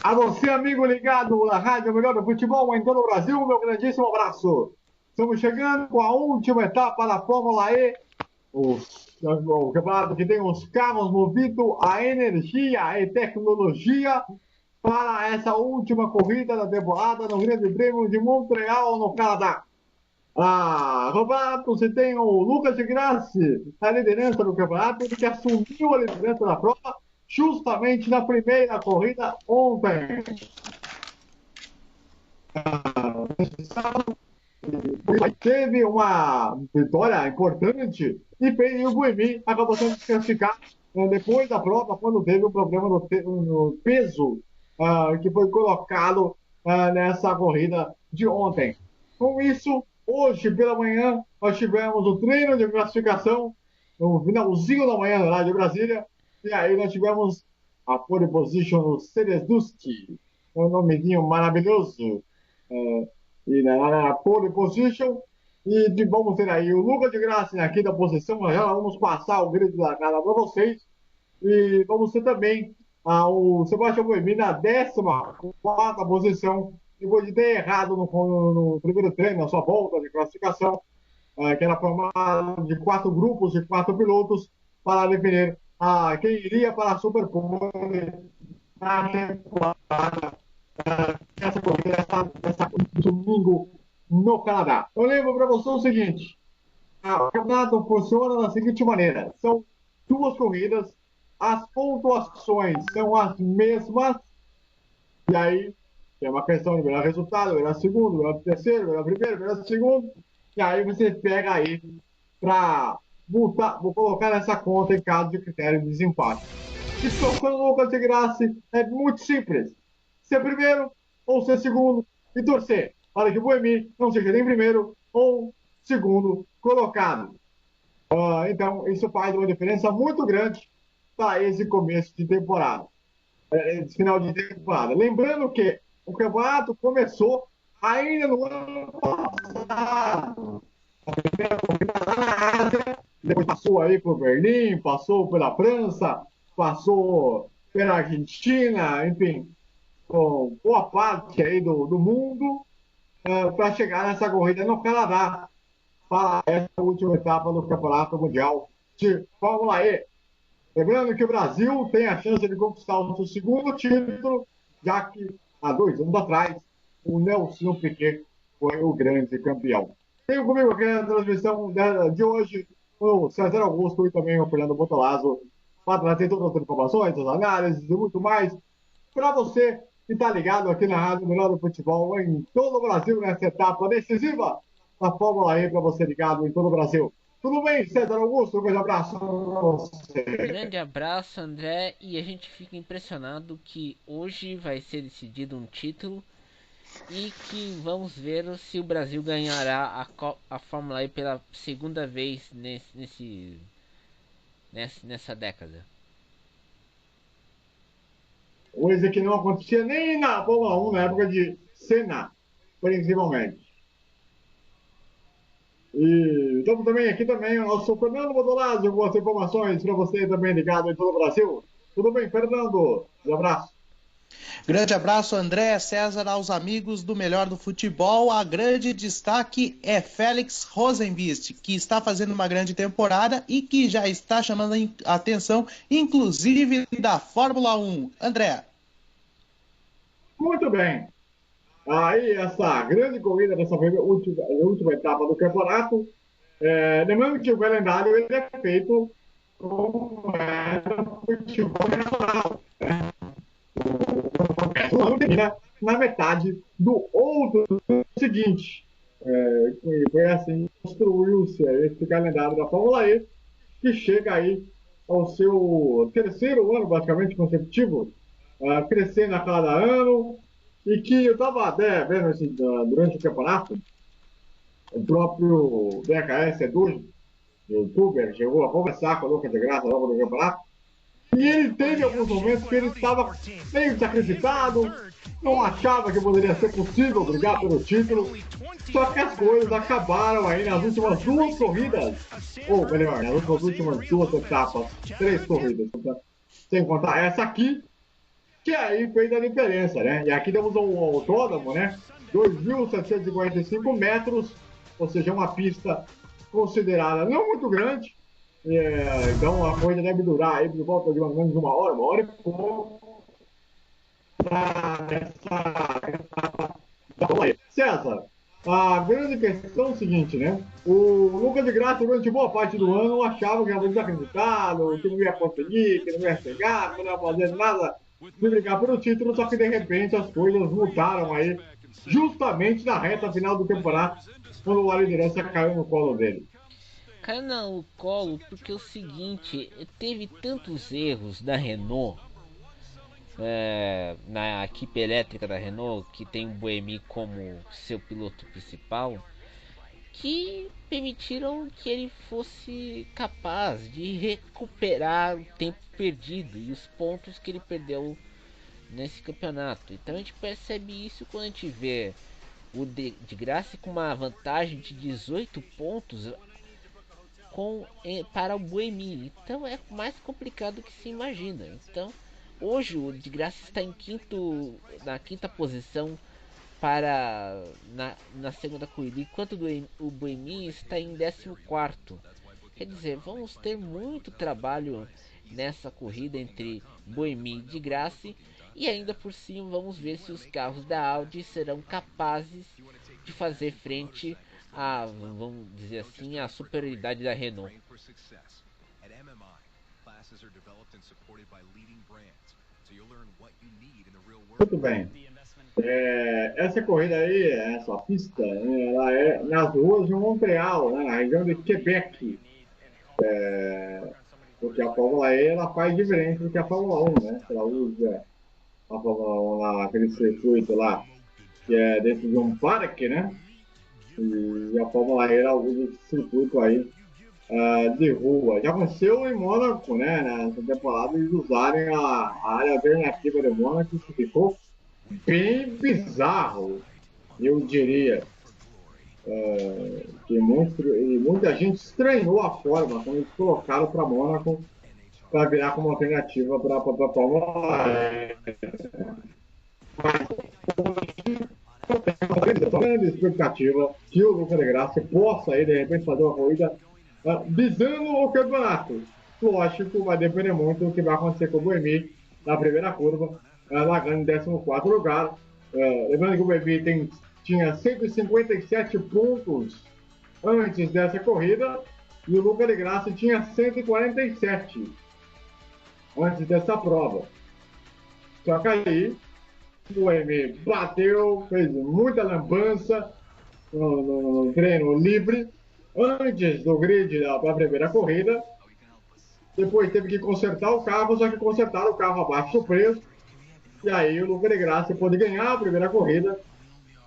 A você, amigo ligado na Rádio Melhor do Futebol em todo o Brasil, meu grandíssimo abraço. Estamos chegando com a última etapa da Fórmula E, o campeonato que tem os carros movidos a energia e tecnologia para essa última corrida da temporada no Grande Prêmio de Montreal, no Canadá. Roberto, você tem o Lucas de Grassi na liderança do campeonato, ele que assumiu a liderança da prova justamente na primeira corrida ontem. Teve uma vitória importante e o Buemi acabou sendo desclassificado depois da prova, quando teve um problema no peso que foi colocado nessa corrida de ontem. Com isso, hoje pela manhã, nós tivemos o treino de classificação, no finalzinho da manhã lá de Brasília, e aí nós tivemos a pole position no Serezuski, um nomezinho maravilhoso. E na pole position, e vamos ter aí o Lucas de Graça na quinta posição, já vamos passar o grid da cara para vocês, e vamos ter também o Sebastião Buemi na 14ª posição, depois de ter errado no primeiro treino, na sua volta de classificação, que era formado de 4 grupos de 4 pilotos, para definir quem iria para a Superpole na temporada essa corrida, essa domingo no Canadá. Eu lembro para você o seguinte: o campeonato funciona da seguinte maneira: são 2 corridas, as pontuações são as mesmas, e aí tem uma questão de melhor resultado, melhor segundo, melhor terceiro, melhor primeiro, melhor segundo, e aí você pega aí para vou colocar nessa conta em caso de critério de desempate. E trocando o Lucas de Graça é muito simples: ser primeiro ou ser segundo e torcer para que o Buemi não seja nem primeiro ou segundo colocado. Então, isso faz uma diferença muito grande para esse começo de temporada, esse final de temporada. Lembrando que o campeonato começou ainda no ano passado. A primeira corrida lá na Ásia, depois passou aí por Berlim, passou pela França, passou pela Argentina, enfim, com boa parte aí do mundo, para chegar nessa corrida no Canadá, para essa última etapa do Campeonato Mundial de Fórmula E. Lembrando que o Brasil tem a chance de conquistar o seu segundo título, já que há 2 anos atrás o Nelson Piquet foi o grande campeão. Tenho comigo aqui na transmissão de hoje o César Augusto e também o Fernando Botolazzo para trazer todas as informações, as análises e muito mais para você que está ligado aqui na Rádio Melhor do Futebol em todo o Brasil nessa etapa decisiva da Fórmula E para você ligado em todo o Brasil. Tudo bem, César Augusto? Um grande abraço para você. Grande abraço, André, e a gente fica impressionado que hoje vai ser decidido um título e que vamos ver se o Brasil ganhará a Fórmula E pela segunda vez nessa década. Coisa que não acontecia nem na Fórmula 1 na época de Senna, principalmente. E estamos também aqui também o nosso Fernando Bodolazzi com as informações para você também ligado em todo o Brasil. Tudo bem, Fernando? Um abraço. Grande abraço, André, César, aos amigos do Melhor do Futebol. A grande destaque é Félix Rosenqvist, que está fazendo uma grande temporada e que já está chamando a atenção, inclusive da Fórmula 1. André. Muito bem. Aí, essa grande corrida dessa última etapa do campeonato. Lembrando que o calendário ele é feito como no futebol nacional. Termina na metade do outro seguinte. Foi assim que construiu-se esse calendário da Fórmula E, que chega aí ao seu terceiro ano, basicamente, consecutivo, crescendo a cada ano, e que eu estava até vendo durante o campeonato, o próprio BKS Edu, youtuber, chegou a conversar com o Lucas de Graça logo no campeonato, e ele teve alguns momentos que ele estava meio sacrificado, não achava que poderia ser possível brigar pelo título, só que as coisas acabaram aí nas últimas 2 corridas, ou melhor, nas últimas 2 etapas, 3 corridas, sem contar essa aqui, que aí fez a diferença, né? E aqui temos um autódromo, né? 2.745 metros, ou seja, uma pista considerada não muito grande. Então a corrida deve durar aí por volta de mais ou menos uma hora e pouco. César, a grande questão é o seguinte, né? O Lucas de Graça, durante boa parte do ano, achava que era desacreditado, que não ia conseguir, que não ia chegar, que não ia fazer nada de brigar pelo título, só que de repente as coisas mudaram aí, justamente na reta final do campeonato, quando a liderança caiu no colo dele. Caiu no colo porque é o seguinte, teve tantos erros da Renault, na equipe elétrica da Renault, que tem o Buemi como seu piloto principal, que permitiram que ele fosse capaz de recuperar o tempo perdido e os pontos que ele perdeu nesse campeonato. Então a gente percebe isso quando a gente vê o de Graça com uma vantagem de 18 pontos para o Buemi. Então é mais complicado que se imagina. Então hoje o de Graça está na quinta posição na segunda corrida, enquanto o Buemi está em 14º. Quer dizer, vamos ter muito trabalho nessa corrida entre Buemi e de Graça, e ainda por cima vamos ver se os carros da Audi serão capazes de fazer frente a, vamos dizer assim, a superioridade da Renault. Muito bem. Essa corrida aí, essa pista, né, ela é nas ruas de Montreal, né, na região de Quebec. Porque a Fórmula E ela faz diferente do que a Fórmula 1, né? Ela usa a Fórmula 1 naquele circuito lá, que é dentro de um parque, né? E a Fórmula E ela usa esse circuito aí de rua. Já aconteceu em Mônaco, né? Nessa temporada, eles usarem a área alternativa de Mônaco, isso ficou bem bizarro, eu diria. E muita gente estranhou a forma como eles colocaram para Mônaco para virar como alternativa para a Fórmula 1. Grande expectativa que o Lucas de Graça possa aí, de repente, fazer uma corrida visando o campeonato. Lógico, vai depender muito do que vai acontecer com o Buemi na primeira curva, largando em 14º lugar. Lembrando que o Buemi tinha 157 pontos antes dessa corrida e o Lucas de Graça tinha 147 antes dessa prova. Só que aí o M bateu, fez muita lambança no treino livre antes do grid da primeira corrida. Depois teve que consertar o carro, só que consertaram o carro abaixo do preço. E aí o Lucas de Graça pôde ganhar a primeira corrida.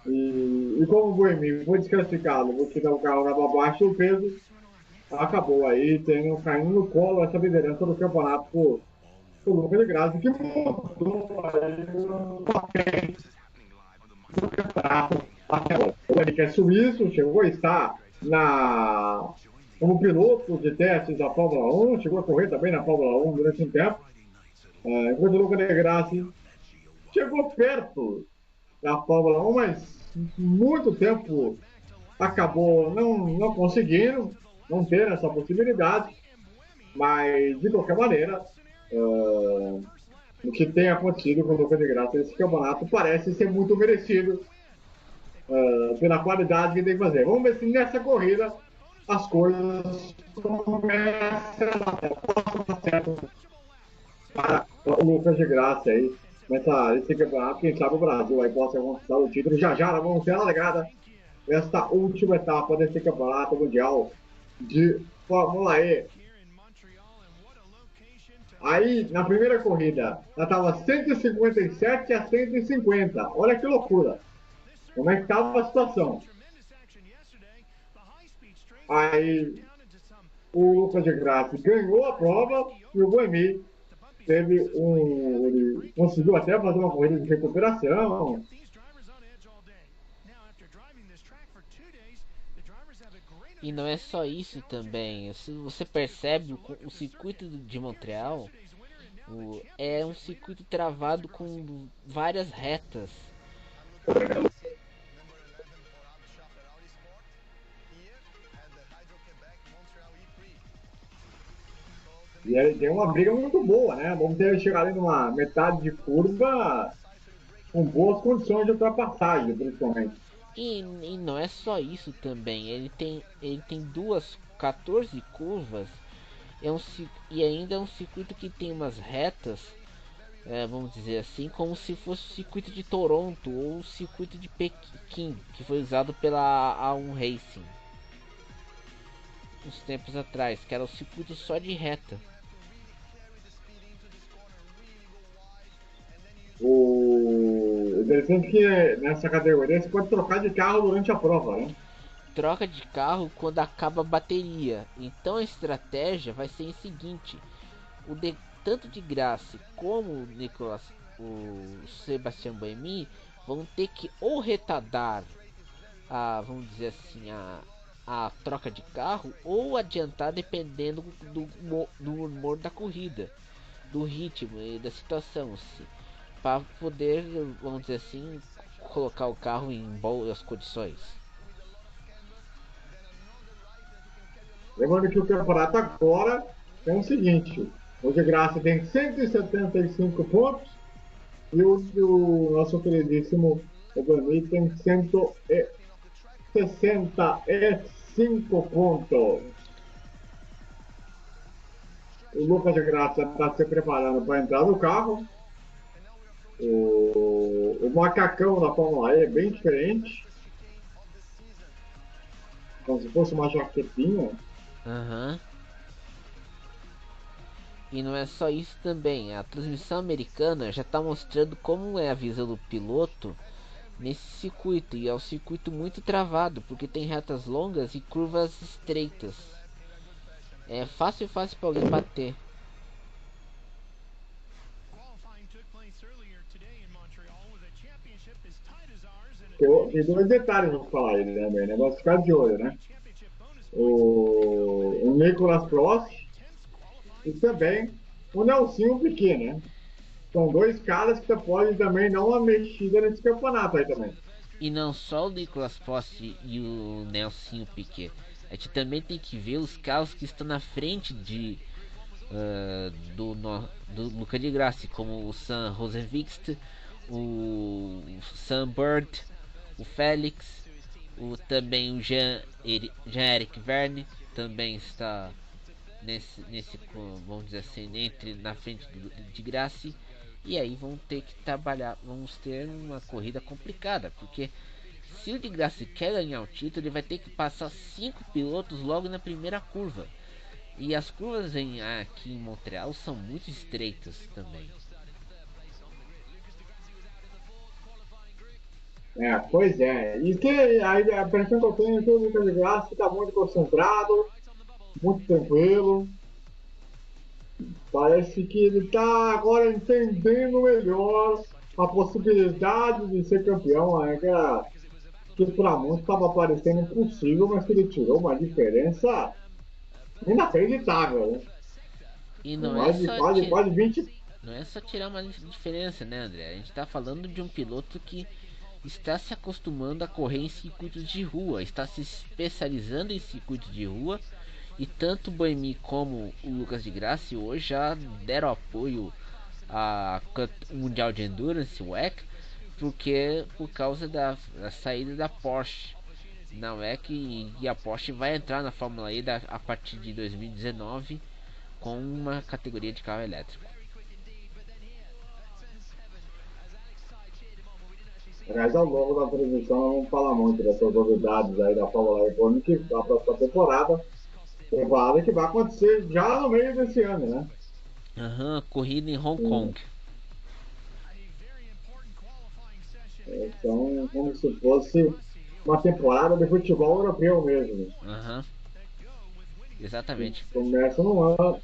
E como o Buemi foi desclassificado, vou tirar o carro abaixo do peso, acabou aí caindo no colo essa liderança do campeonato por Lucas de Graça, que mudou aí o papel do campeonato até agora. O Henrique é suíço, chegou a estar como piloto de testes da Fórmula 1, chegou a correr também na Fórmula 1 durante um tempo, enquanto o Lucas de Graça chegou perto da Fórmula 1, mas muito tempo acabou não conseguindo, não ter essa possibilidade, mas de qualquer maneira, o que tem acontecido com o Lucas de Graça nesse campeonato parece ser muito merecido pela qualidade que tem que fazer. Vamos ver se nessa corrida as coisas começam a dar certo para o Lucas de Graça aí nesse campeonato. Quem sabe o Brasil aí possa conquistar o título. Já já vamos ter a legada esta última etapa desse campeonato mundial de Fórmula E. Aí, na primeira corrida, ela estava 157 a 150. Olha que loucura. Como é que estava a situação? Aí, o Lucas de Graça ganhou a prova e o Buemi ele conseguiu até fazer uma corrida de recuperação. E não é só isso também. Se você percebe o circuito de Montreal, É um circuito travado com várias retas. E ele tem uma briga muito boa, né? Vamos ter chegar ali numa metade de curva com boas condições de ultrapassagem, principalmente. E não é só isso também. Ele tem duas 14 curvas. E ainda é um circuito que tem umas retas, vamos dizer assim, como se fosse o circuito de Toronto ou o circuito de Pequim, que foi usado pela A1 Racing uns tempos atrás, que era o circuito só de reta. O interessante é que nessa categoria você pode trocar de carro durante a prova, né? Troca de carro quando acaba a bateria. Então a estratégia vai ser o seguinte: tanto de Graça como o Sebastian Buemi vão ter que ou retardar vamos dizer assim, a troca de carro ou adiantar dependendo do humor da corrida, do ritmo e da situação, para poder, vamos dizer assim, colocar o carro em boas condições. Lembrando que o campeonato agora é o seguinte: o de Graça tem 175 pontos e o nosso queridíssimo Obani tem 165 pontos. O Lucas de Graça está se preparando para entrar no carro. O macacão da Fórmula E é bem diferente, como se fosse uma jaquetinha. Aham. E não é só isso também, a transmissão americana já está mostrando como é a visão do piloto nesse circuito, e é um circuito muito travado, porque tem retas longas e curvas estreitas. É fácil para alguém bater. Tem dois detalhes para falar aí, né, meu? Negócio de ficar de olho, né? O Nicolas Prost e também o Nelsinho Piquet, né? São dois caras que podem também dar uma mexida nesse campeonato aí também. E não só o Nicolas Prost e o Nelson Piquet. A gente também tem que ver os carros que estão na frente do Luca de Grassi, como o Sam Rosenvikst, o Sam Bird, o Félix, também o Jean-Eric Verne também está nesse, vamos dizer assim, na frente de Grassi. E aí vão ter que trabalhar, vamos ter uma corrida complicada, porque se o de Grassi quer ganhar o título, ele vai ter que passar 5 pilotos logo na primeira curva. E as curvas aqui em Montreal são muito estreitas também. Pois é. E que aí a impressão que eu tenho é que o Lucas de Graça está muito concentrado, muito tranquilo. Parece que ele está agora entendendo melhor a possibilidade de ser campeão, né? Que para muitos estava parecendo impossível, mas que ele tirou uma diferença inacreditável, né? E não é Mais de só quase 20. não é só tirar uma diferença, né, André? A gente está falando de um piloto que está se acostumando a correr em circuitos de rua, está se especializando em circuitos de rua. E tanto o Boemi como o Lucas de Grassi hoje já deram apoio à Mundial de Endurance, o WEC, porque por causa da saída da Porsche na WEC, e a Porsche vai entrar na Fórmula E a partir de 2019 com uma categoria de carro elétrico. Mas ao longo da transmissão não vamos falar muito dessas novidades aí da Fórmula E que da próxima temporada. Provável que vai acontecer já no meio desse ano, né? Corrida em Hong Kong. Então, como se fosse uma temporada de futebol europeu mesmo. Exatamente. Começa num ano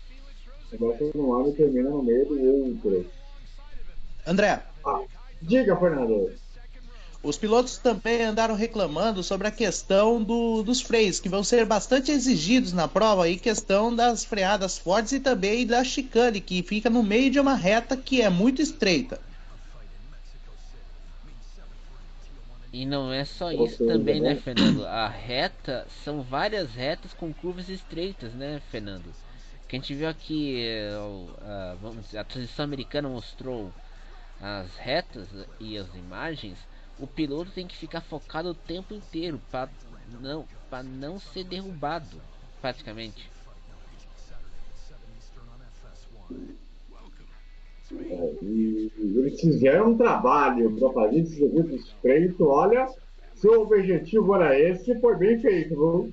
e termina no meio do outro. André, Diga, Fernando. Os pilotos também andaram reclamando sobre a questão dos freios, que vão ser bastante exigidos na prova, e questão das freadas fortes e também da chicane, que fica no meio de uma reta que é muito estreita. E não é só Ou isso seja, também, né, né? Fernando? A reta são várias retas com curvas estreitas, né, Fernando? Que a gente viu aqui, a transição americana mostrou as retas e as imagens. O piloto tem que ficar focado o tempo inteiro para não ser derrubado, praticamente. E eles fizeram um trabalho para fazer esse circuito estreito. Olha, se o objetivo era esse, foi bem feito, viu?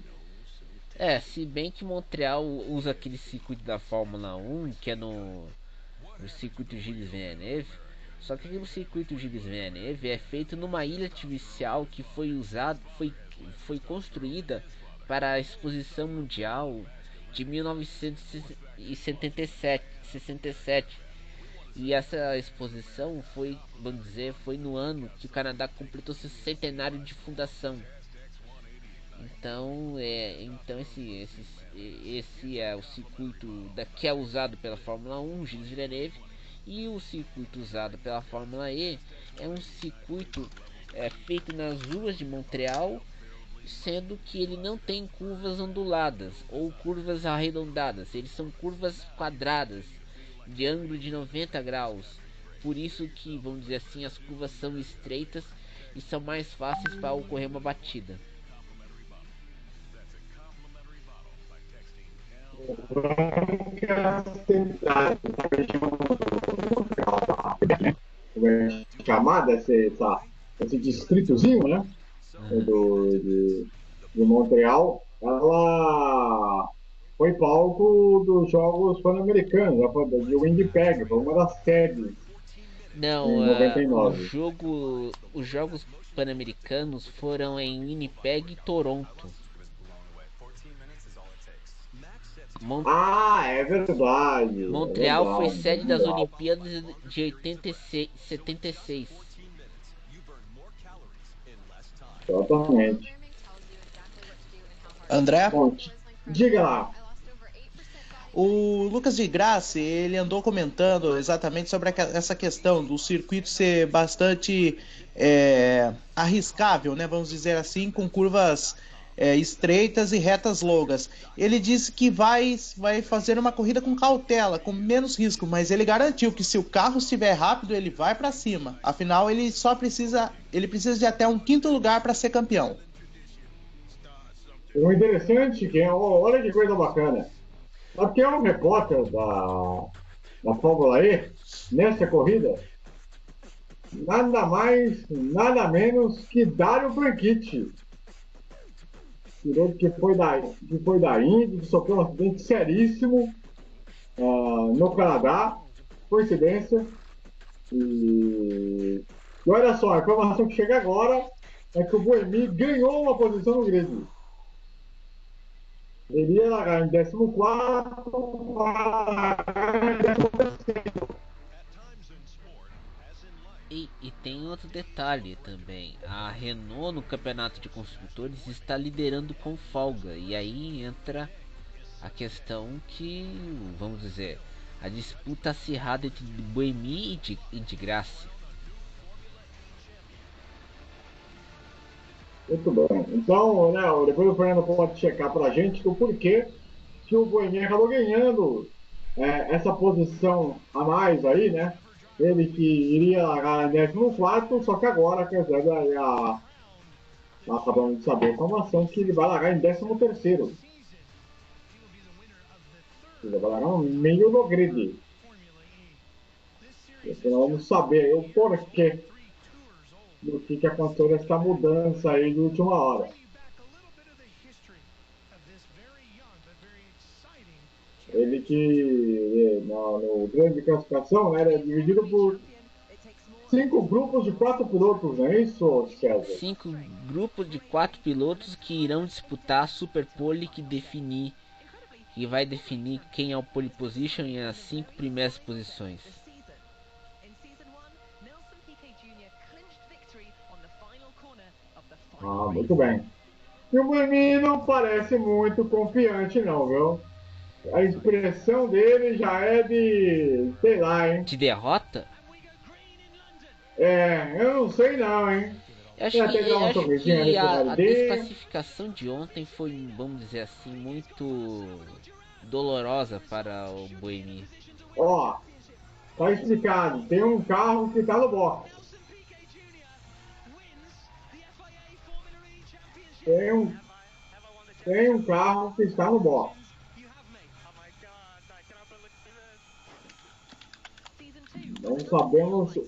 É, se bem que Montreal usa aquele circuito da Fórmula 1, que é no circuito Gilles Villeneuve. Só que aquele circuito Gilles Villeneuve é feito numa ilha artificial que foi construída para a exposição mundial de 1967. E essa exposição foi, vamos dizer, foi no ano que o Canadá completou seu centenário de fundação. Então esse é o circuito que é usado pela Fórmula 1, Gilles Villeneuve, e o circuito usado pela Fórmula E é um circuito feito nas ruas de Montreal, sendo que ele não tem curvas onduladas ou curvas arredondadas, eles são curvas quadradas de ângulo de 90 graus. Por isso que, vamos dizer assim, as curvas são estreitas e são mais fáceis para ocorrer uma batida. Chamada esse distritozinho, né? Uhum. De Montreal, ela foi palco dos Jogos Pan-Americanos, de Winnipeg, foi uma das sedes Não, em 99. os Jogos Pan-Americanos foram em Winnipeg e Toronto. Mon Ah, é verdade, é Montreal foi verdade, é sede das verdade. Olimpíadas de 86, 76. Exatamente. André? Bom, diga lá. O Lucas de Grassi, ele andou comentando exatamente sobre essa questão do circuito ser bastante arriscável, né? Vamos dizer assim, com curvas estreitas e retas longas. Ele disse que vai fazer uma corrida com cautela, com menos risco, mas ele garantiu que se o carro estiver rápido, ele vai para cima. Afinal, ele precisa de até um quinto lugar para ser campeão. O interessante que olha que coisa bacana. Aqui é um repórter da Fórmula E, nessa corrida, nada mais, nada menos que Dário Franchitti, piloto que foi da Indy, que sofreu um acidente seríssimo no Canadá, coincidência. E olha só, a informação que chega agora é que o Buemi ganhou uma posição no grid. Ele ia largar em 14º, E tem outro detalhe também. A Renault no campeonato de construtores está liderando com folga. E aí entra a questão que, vamos dizer, a disputa acirrada entre Buemi e de Graça. muito bem. Então, né, depois o Fernando pode checar para a gente o porquê que o Buemi acabou ganhando essa posição a mais aí, né? Ele que iria largar em 14º, só que agora, quer dizer, acabamos de saber a informação que ele vai largar em 13º. Ele vai largar no meio do grid. Então vamos saber o porquê do que aconteceu nessa mudança aí de última hora. Ele que no grande classificação, né, era dividido por 5 grupos de 4 pilotos, não é isso, César? 5 grupos de 4 pilotos que irão disputar a Super Pole que vai definir quem é o pole position e as 5 primeiras posições. Ah, muito bem. E o Buemi não parece muito confiante, não, viu? A expressão dele já é de, sei lá, hein? De derrota? É, eu não sei não, hein? Ele até deu Eu um acho sorrisinho que ali pro a Nardinho. desclassificação de ontem foi, vamos dizer assim, muito dolorosa para o Boemi. Ó, tá explicado. Tem um carro que tá no box. Tem um, tem um carro que está no box. Não sabemos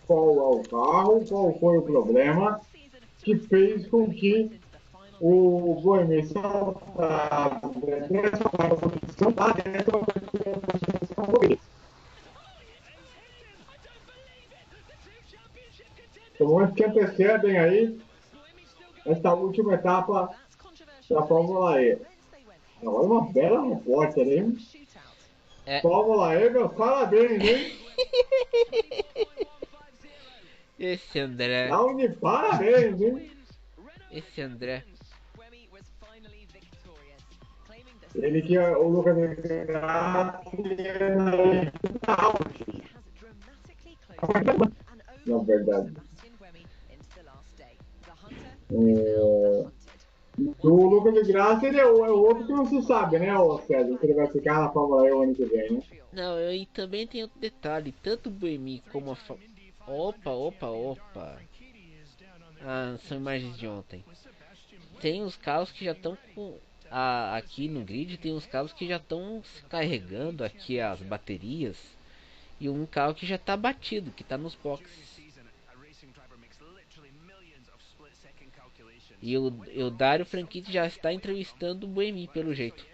qual é o carro, qual foi o problema que fez com que o Boemi saltasse dessa posição para dentro da posição. Os momentos que antecedem aí esta última etapa da Fórmula E. Agora uma bela repórter, hein? É, Fórmula E, meus parabéns, hein? esse André, Dá um de parabéns, hein? esse André. Ele que é o Lucas na verdade. O Lucas de Graça ele é o outro que não se sabe, né, ô César? Se ele vai ficar na Fórmula E o ano que vem, né? Não, e também tem outro detalhe, tanto o Boemi como a Opa. Ah, são imagens de ontem. Tem os carros que já estão com aqui no grid tem uns carros que já estão carregando aqui as baterias e um carro que já está batido, que está nos boxes. E o Dario Franchitti já está entrevistando o Boemi pelo jeito.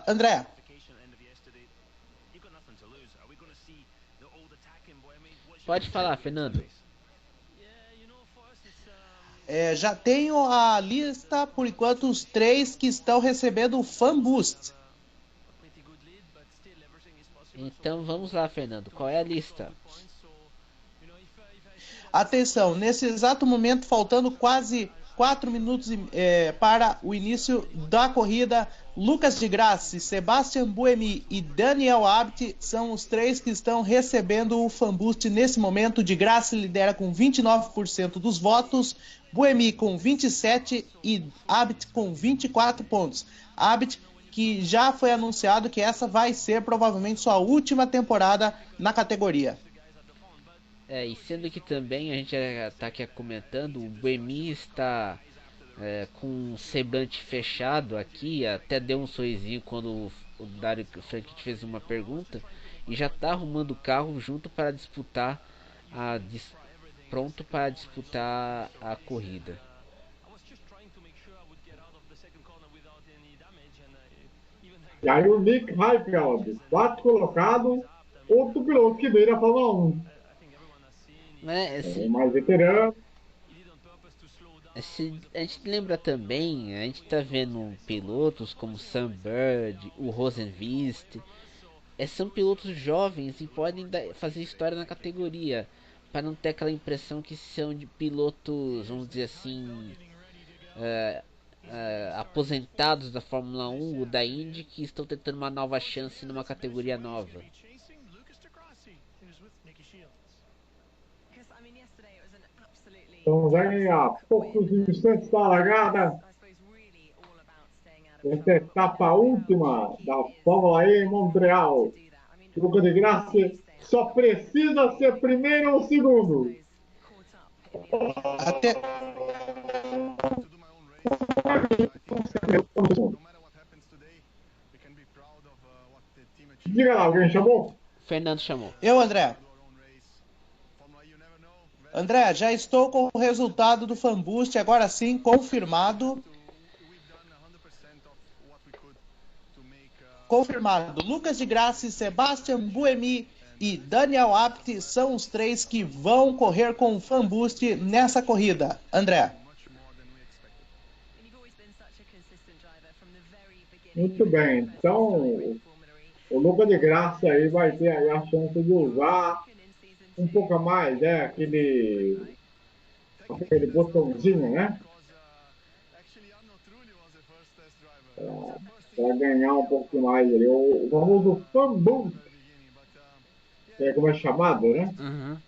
André, Pode falar, Fernando. já tenho a lista, por enquanto, os 3 que estão recebendo o Fan Boost. Então vamos lá, Fernando. Qual é a lista? Atenção, nesse exato momento, faltando quase 4 minutos para o início da corrida, Lucas de Grassi, Sebastian Buemi e Daniel Abt são os 3 que estão recebendo o Fan Boost nesse momento. De Grassi lidera com 29% dos votos, Buemi com 27% e Abt com 24 pontos. Abt, que já foi anunciado que essa vai ser provavelmente sua última temporada na categoria. E sendo que também a gente está aqui comentando, o Buemi está com um semblante fechado aqui, até deu um sorrisinho quando o Dario Franchitti fez uma pergunta e já está arrumando o carro junto para disputar pronto para disputar a corrida. E aí o Nick Heidfeld, quarto colocado, outro piloto que veio da Fórmula 1. É mais veterano. A gente lembra também, a gente tá vendo pilotos como Sam Bird, o Rosenqvist, são pilotos jovens e podem fazer história na categoria, para não ter aquela impressão que são de pilotos, vamos dizer assim, aposentados da Fórmula 1 ou da Indy que estão tentando uma nova chance numa categoria nova. Estamos aí a poucos instantes da largada. Essa é a etapa última da Fórmula E em Montreal. Lucas de Graça só precisa ser primeiro ou segundo. Até, Diga lá, alguém chamou? Fernando chamou. eu, André. André, já estou com o resultado do Fan Boost, agora sim, confirmado. Confirmado. Lucas de Grassi, Sebastian Buemi e Daniel Abt são os 3 que vão correr com o Fan Boost nessa corrida. André. Muito bem. Então, o Lucas de Graça aí vai ter aí a chance de usar um pouco a mais, né? Aquele botãozinho, né? Para ganhar um pouco mais ali. O famoso fumble, que é como é chamado, né? Uhum.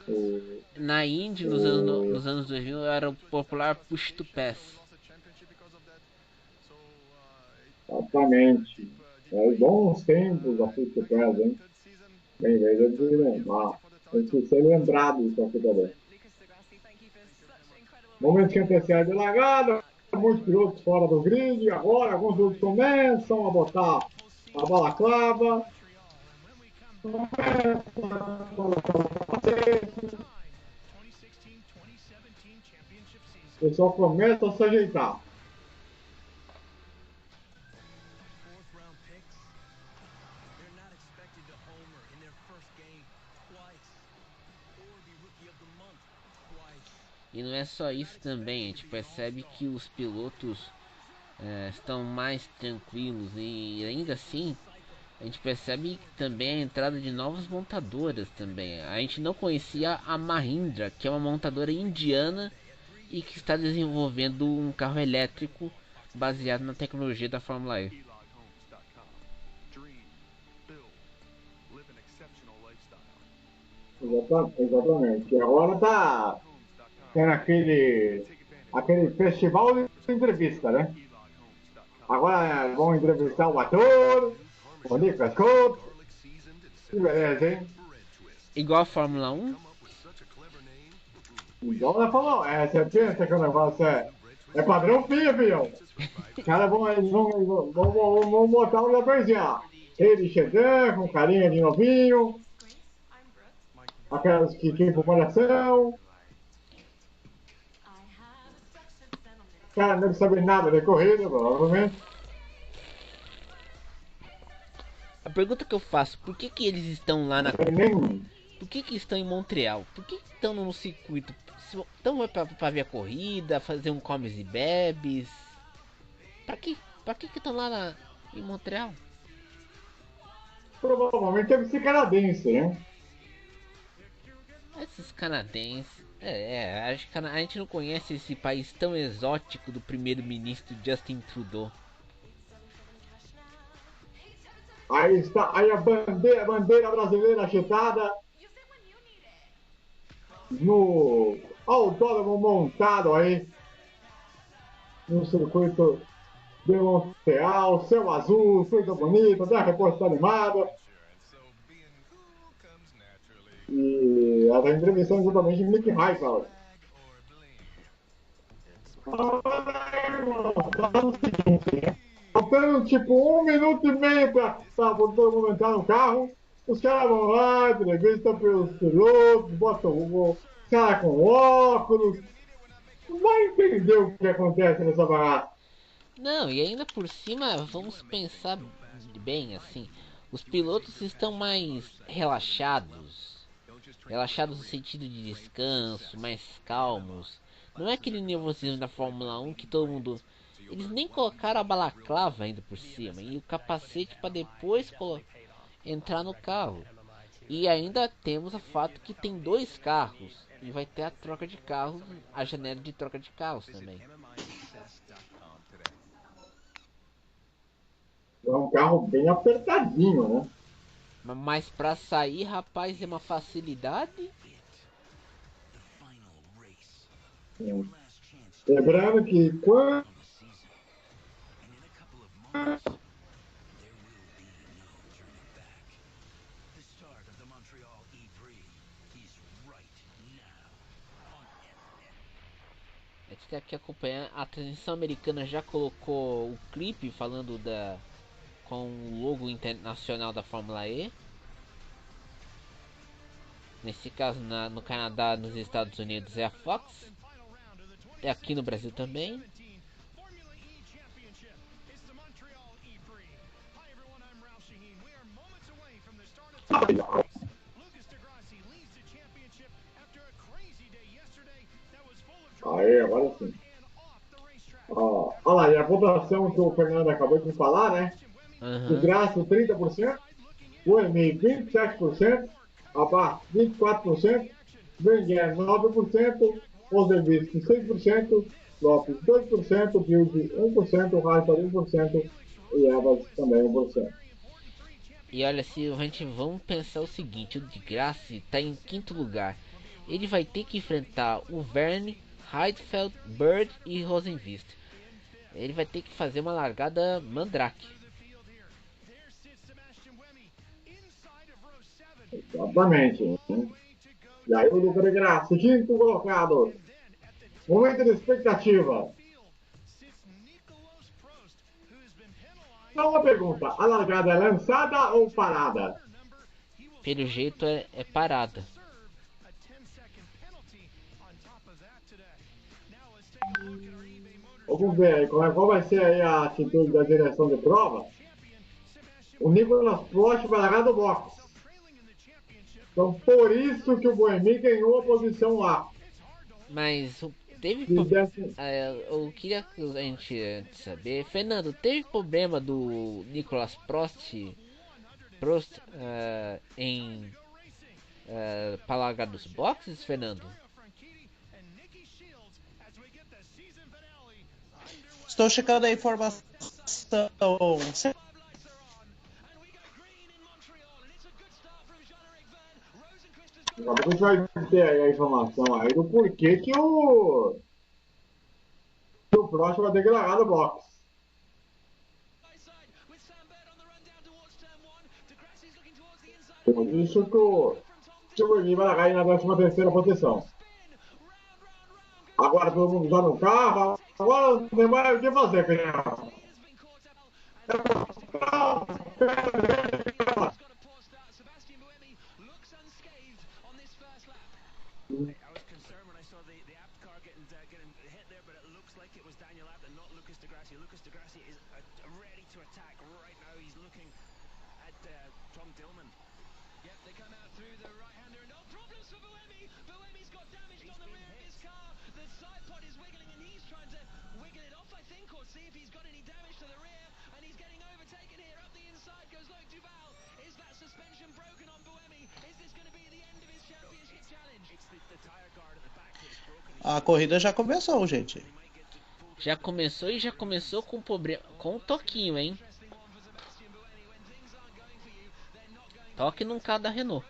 O, Na Indy, o, nos anos 2000, era o popular push to pass. exatamente. É, bons tempos da Future Press, hein? Bem, veja de lembrar. Tem que ser lembrado isso aqui também. Momento que antecede a largada, muitos pilotos fora do grid. Agora, alguns pilotos começam a botar a balaclava. O pessoal começa a se ajeitar. E não é só isso também, a gente percebe que os pilotos estão mais tranquilos e ainda assim a gente percebe também a entrada de novas montadoras também. A gente não conhecia a Mahindra, que é uma montadora indiana e que está desenvolvendo um carro elétrico baseado na tecnologia da Fórmula E. Exatamente. Agora tá tendo aquele festival de entrevista, né? Agora vão entrevistar o ator, o Nicolas Cope. Que beleza, hein? Igual a Fórmula 1. Então ela falou, você pensa que o negócio é padrão FIA, filhão. Os caras vão botar um japonês, ó. Cheio de xedã, com carinha de novinho, aquelas que tem comparação. O cara não deve saber nada de corrida, provavelmente. A pergunta que eu faço, por que que eles estão lá na... Nem, Por que que estão em Montreal? Por que que estão no circuito? Então é pra ver a corrida, fazer um comes e bebes? Pra quê? Pra que estão lá em Montreal? provavelmente deve ser canadense, né? Esses canadenses. Acho que a gente não conhece esse país tão exótico do primeiro-ministro Justin Trudeau. Aí está, aí a bandeira brasileira agitada no autódromo montado aí no circuito de Montreal, céu azul, coisa bonita, da reportagem animada. E ela está entrevistando exatamente Nick Heidfeld. Faltando tipo 1 minuto e meio para todo mundo entrar no carro, os caras vão lá, entrevistam pelos pilotos, botam o cara com óculos. Não vai entender o que acontece nessa barata. Não, e ainda por cima, vamos pensar bem assim. Os pilotos estão mais relaxados. Relaxados no sentido de descanso, mais calmos. Não é aquele nervosismo da Fórmula 1 que todo mundo. Eles nem colocaram a balaclava ainda por cima e o capacete para depois entrar no carro. E ainda temos o fato que tem dois carros e vai ter a troca de carros, a janela de troca de carros também. É um carro bem apertadinho, né? Mas para sair, rapaz, é uma facilidade. Lembrando que quando A gente tem que acompanhar. A transmissão americana já colocou o clipe falando com o logo internacional da Fórmula E. Nesse caso no Canadá, nos Estados Unidos é a Fox. É aqui no Brasil também. aí, agora sim. Ó, olha lá, e a pontuação que o Fernando acabou de me falar, né? De Aham. Graça 30%, Boemi 27%, Abate 24%, Wenger 9%, Ozervist 6%, Lopes 2%, Build 1%, Raifel 1% e Evans também 1%. E olha, se a gente vamos pensar o seguinte, o de Graça está em quinto lugar. Ele vai ter que enfrentar o Verne, Heidfeld, Bird e Rosenvist. Ele vai ter que fazer uma largada mandrake. Exatamente. Né? E aí o Lucas de Graça, quinto colocado. Momento de expectativa. Só uma pergunta: a largada é lançada ou parada? Pelo jeito é parada. Vamos ver aí qual vai ser aí a atitude da direção de prova. O Nicolas Prost vai largar do box. Então, por isso que o Boemi ganhou a posição lá. Mas teve E eu queria que a gente saber, Fernando, teve problema do Nicolas Prost em para largar dos boxes, Fernando? Estou checando a informação. a gente vai ter aí a informação aí do porquê que o Prost vai ter que largar do box. Por isso que o Boemi vai largar aí na 13ª posição. Agora todo mundo já no carro. Agora não tem mais o que fazer, Penhal. A corrida já começou, gente. Já começou e já começou com problema, com um toquinho, hein? Toque num carro da Renault.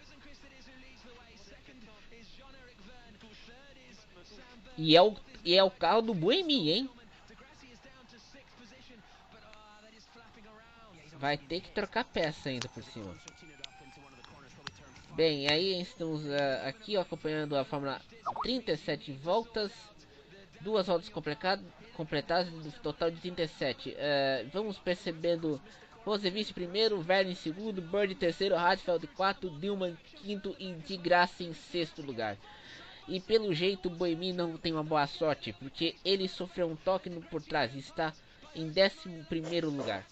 E é o carro do Buemi, hein? Vai ter que trocar peça ainda por cima. Bem, aí estamos aqui ó, acompanhando a Fórmula 37 voltas. Duas voltas completadas do total de 37. Vamos percebendo Rosevice primeiro, Verne em segundo, Bird em terceiro, Hadfield quarto, Dillman quinto e de Graça em sexto lugar. E pelo jeito o Boemi não tem uma boa sorte, porque ele sofreu um toque por trás e está em 11º lugar.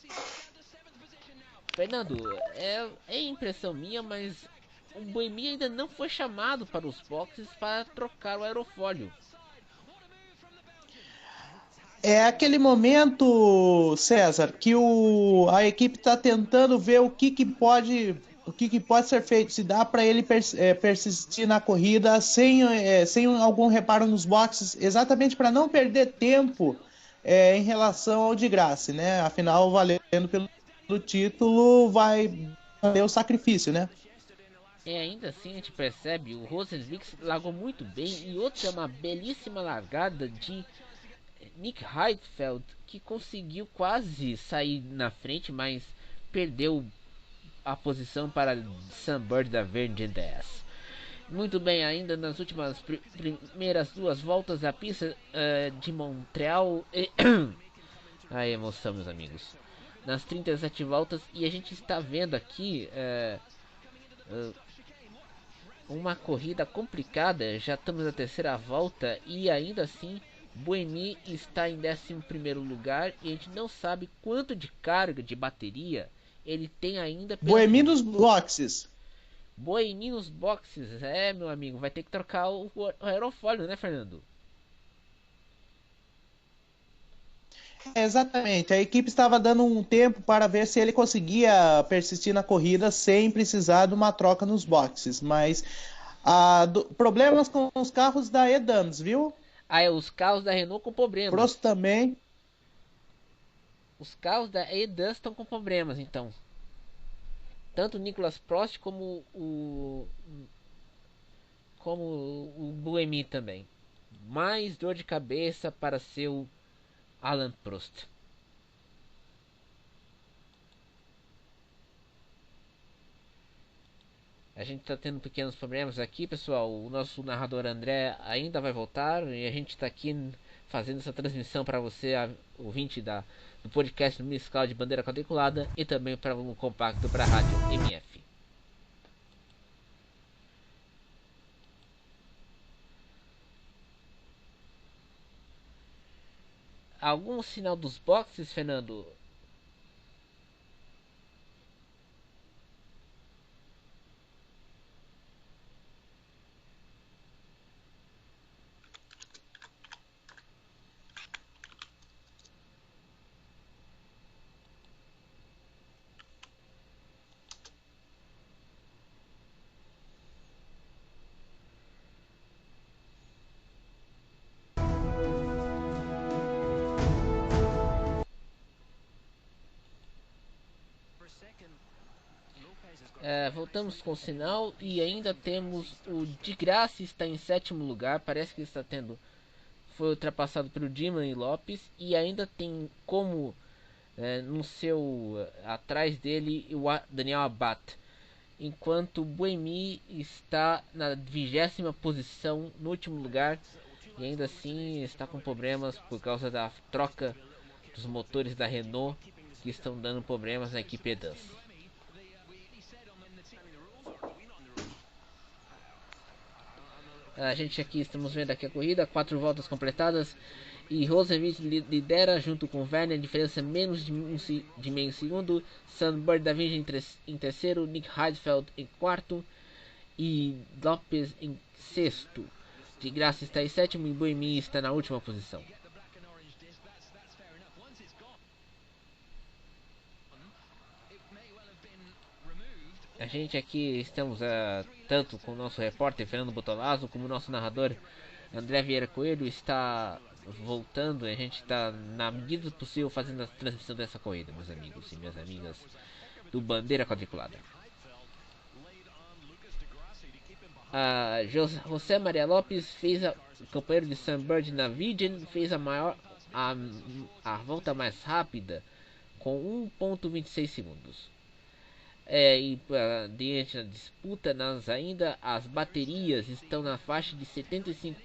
Fernando, é impressão minha, mas o Boemi ainda não foi chamado para os boxes para trocar o aerofólio. É aquele momento, César, que a equipe está tentando ver o que pode ser feito, se dá para ele persistir na corrida sem algum reparo nos boxes, exatamente para não perder tempo em relação ao de Graça, né? Afinal, valendo pelo título, vai valer o sacrifício, né? Ainda assim a gente percebe o Rosenvix largou muito bem e outra uma belíssima largada de Nick Heidfeld, que conseguiu quase sair na frente, mas perdeu a posição para Sam Bird da Verde 10. Muito bem, ainda nas últimas primeiras duas voltas da pista de Montreal. A emoção, meus amigos. Nas 37 voltas, e a gente está vendo aqui uma corrida complicada. Já estamos na terceira volta e ainda assim Buemi está em 11º lugar e a gente não sabe quanto de carga de bateria ele tem ainda pela Boemi frente. nos boxes. Boemi nos boxes, meu amigo, vai ter que trocar o aerofólio, né, Fernando? Exatamente. A equipe estava dando um tempo para ver se ele conseguia persistir na corrida sem precisar de uma troca nos boxes. Mas problemas com os carros da Edams, viu? Os carros da Renault com problemas. Prost também. Os carros da Edan estão com problemas, então. Tanto o Nicolas Prost como o Buemi também. Mais dor de cabeça para seu Alan Prost. A gente está tendo pequenos problemas aqui, pessoal. O nosso narrador André ainda vai voltar e a gente está aqui fazendo essa transmissão para você, ouvinte do podcast do Miss Cloud de Bandeira Quadriculada, e também para um compacto para a rádio MF. Algum sinal dos boxes, Fernando? Voltamos com o sinal e ainda temos o de Graça está em sétimo lugar. Parece que está tendo, foi ultrapassado pelo Diman e Lopes, e ainda tem como no seu atrás dele o Daniel Abad, enquanto o Buemi está na 20ª posição, no último lugar, e ainda assim está com problemas por causa da troca dos motores da Renault, que estão dando problemas na equipe Edans. A gente aqui estamos vendo aqui a corrida, 4 voltas completadas, e Rosenvich lidera junto com Werner, diferença menos de meio segundo. Sandberg da Vinge em terceiro, Nick Heidfeld em quarto e Lopes em sexto. De Graça está em sétimo e Buemi está na última posição. A gente aqui estamos tanto com o nosso repórter Fernando Botolazzo como o nosso narrador André Vieira Coelho está voltando. A gente está, na medida do possível, fazendo a transmissão dessa corrida, meus amigos e minhas amigas do Bandeira Quadriculada. José Maria Lopes fez o companheiro de Sam Bird na Virgin, fez a volta mais rápida com 1,26 segundos. Diante da disputa, as baterias estão na faixa de 75%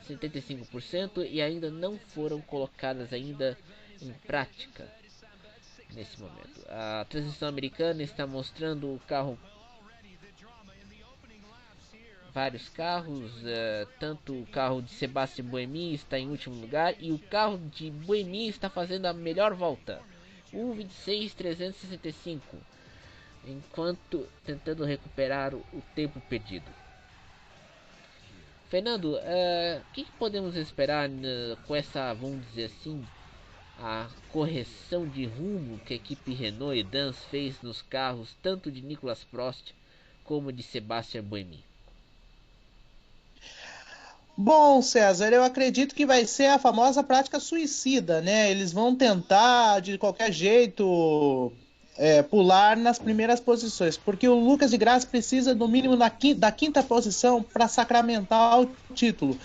75% e ainda não foram colocadas ainda em prática nesse momento. A transmissão americana está mostrando o carro, vários carros, tanto o carro de Sebastian Buemi está em último lugar e o carro de Buemi está fazendo a melhor volta, 1,26,365, enquanto tentando recuperar o tempo perdido. Fernando, o que podemos esperar com essa, vamos dizer assim, a correção de rumo que a equipe Renault e Dance fez nos carros tanto de Nicolas Prost como de Sebastian Buemi? Bom, César, eu acredito que vai ser a famosa prática suicida, né? Eles vão tentar, de qualquer jeito, pular nas primeiras posições, porque o Lucas de Graça precisa, no mínimo, da quinta posição para sacramentar o título.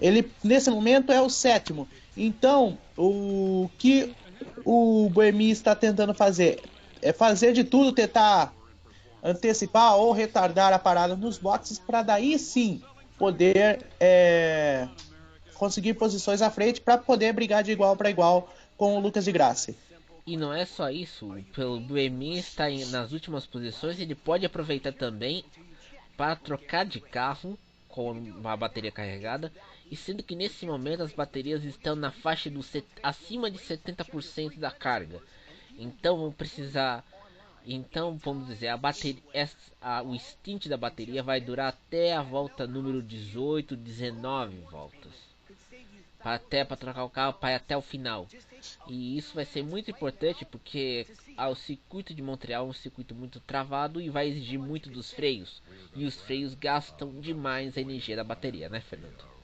Ele, nesse momento, é o sétimo. Então, o que o Buemi está tentando fazer é fazer de tudo, tentar antecipar ou retardar a parada nos boxes, para daí sim poder conseguir posições à frente para poder brigar de igual para igual com o Lucas de Graça. E não é só isso, pelo Buemi está nas últimas posições, ele pode aproveitar também para trocar de carro com uma bateria carregada, e sendo que nesse momento as baterias estão na faixa acima de 70% da carga. Então vão precisar, vamos dizer, o stint da bateria vai durar até a volta número 18, 19 voltas. até para trocar o carro para ir até o final. E isso vai ser muito importante porque o circuito de Montreal é um circuito muito travado e vai exigir muito dos freios. E os freios gastam demais a energia da bateria, né, Fernando?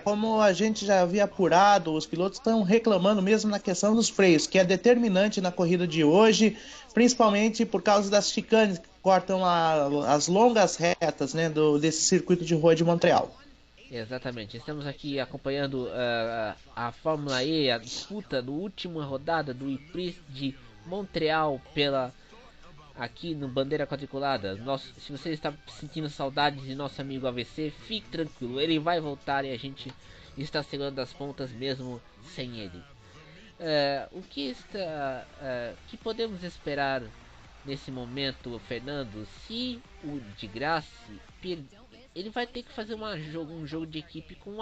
Como a gente já havia apurado, os pilotos estão reclamando mesmo na questão dos freios, que é determinante na corrida de hoje, principalmente por causa das chicanes que cortam as longas retas, né, desse circuito de rua de Montreal. Exatamente, estamos aqui acompanhando a Fórmula E, a disputa da última rodada do Prix de Montreal pela aqui no Bandeira Quadriculada. Se você está sentindo saudades de nosso amigo AVC, fique tranquilo, ele vai voltar e a gente está segurando as pontas mesmo sem ele. Que podemos esperar nesse momento, Fernando? Se o de Graça ele vai ter que fazer um jogo de equipe com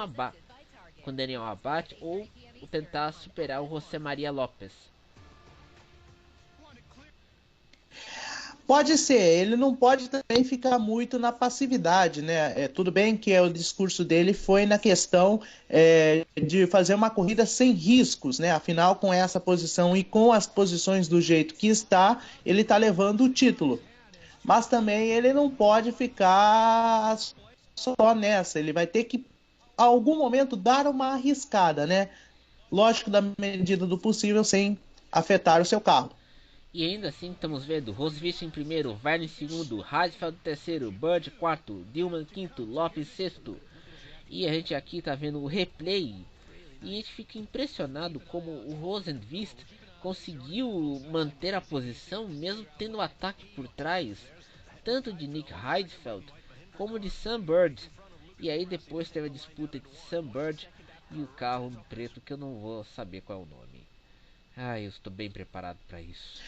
com Daniel Abate ou tentar superar o José Maria Lopes. Pode ser, ele não pode também ficar muito na passividade, né? Tudo bem que o discurso dele foi na questão de fazer uma corrida sem riscos, né? Afinal, com essa posição e com as posições do jeito que está, ele está levando o título. Mas também ele não pode ficar só nessa, ele vai ter que, a algum momento, dar uma arriscada, né? Lógico, da medida do possível, sem afetar o seu carro. E ainda assim estamos vendo Rosvich em primeiro, Verne em segundo, Heidfeld em terceiro, Bird em quarto, Dillman em quinto, Lopes em sexto. E a gente aqui está vendo o replay e a gente fica impressionado como o Rosenqvist conseguiu manter a posição mesmo tendo o ataque por trás, tanto de Nick Heidfeld como de Sam Bird. E aí depois teve a disputa entre Sam Bird e o carro preto que eu não vou saber qual é o nome. Eu estou bem preparado para isso.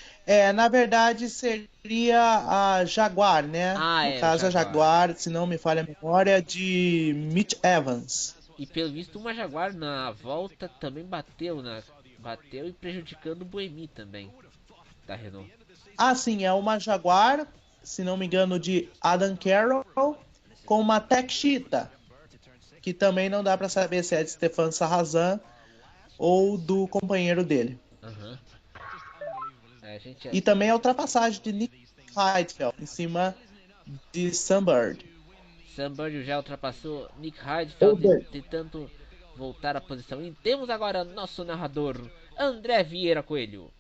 Na verdade, seria a Jaguar, né? No caso, a Jaguar, se não me falha a memória, de Mitch Evans. E pelo visto, uma Jaguar na volta também bateu e prejudicando o Buemi também, da Renault. Sim, é uma Jaguar, se não me engano, de Adam Carroll, com uma Tech Cheetah, que também não dá para saber se é de Stefan Sarrazin ou do companheiro dele. Uhum. E também a ultrapassagem de Nick Heidfeld em cima de Sam Bird. Sam Bird já ultrapassou Nick Heidfeld tentando voltar à posição. E temos agora nosso narrador, André Vieira Coelho.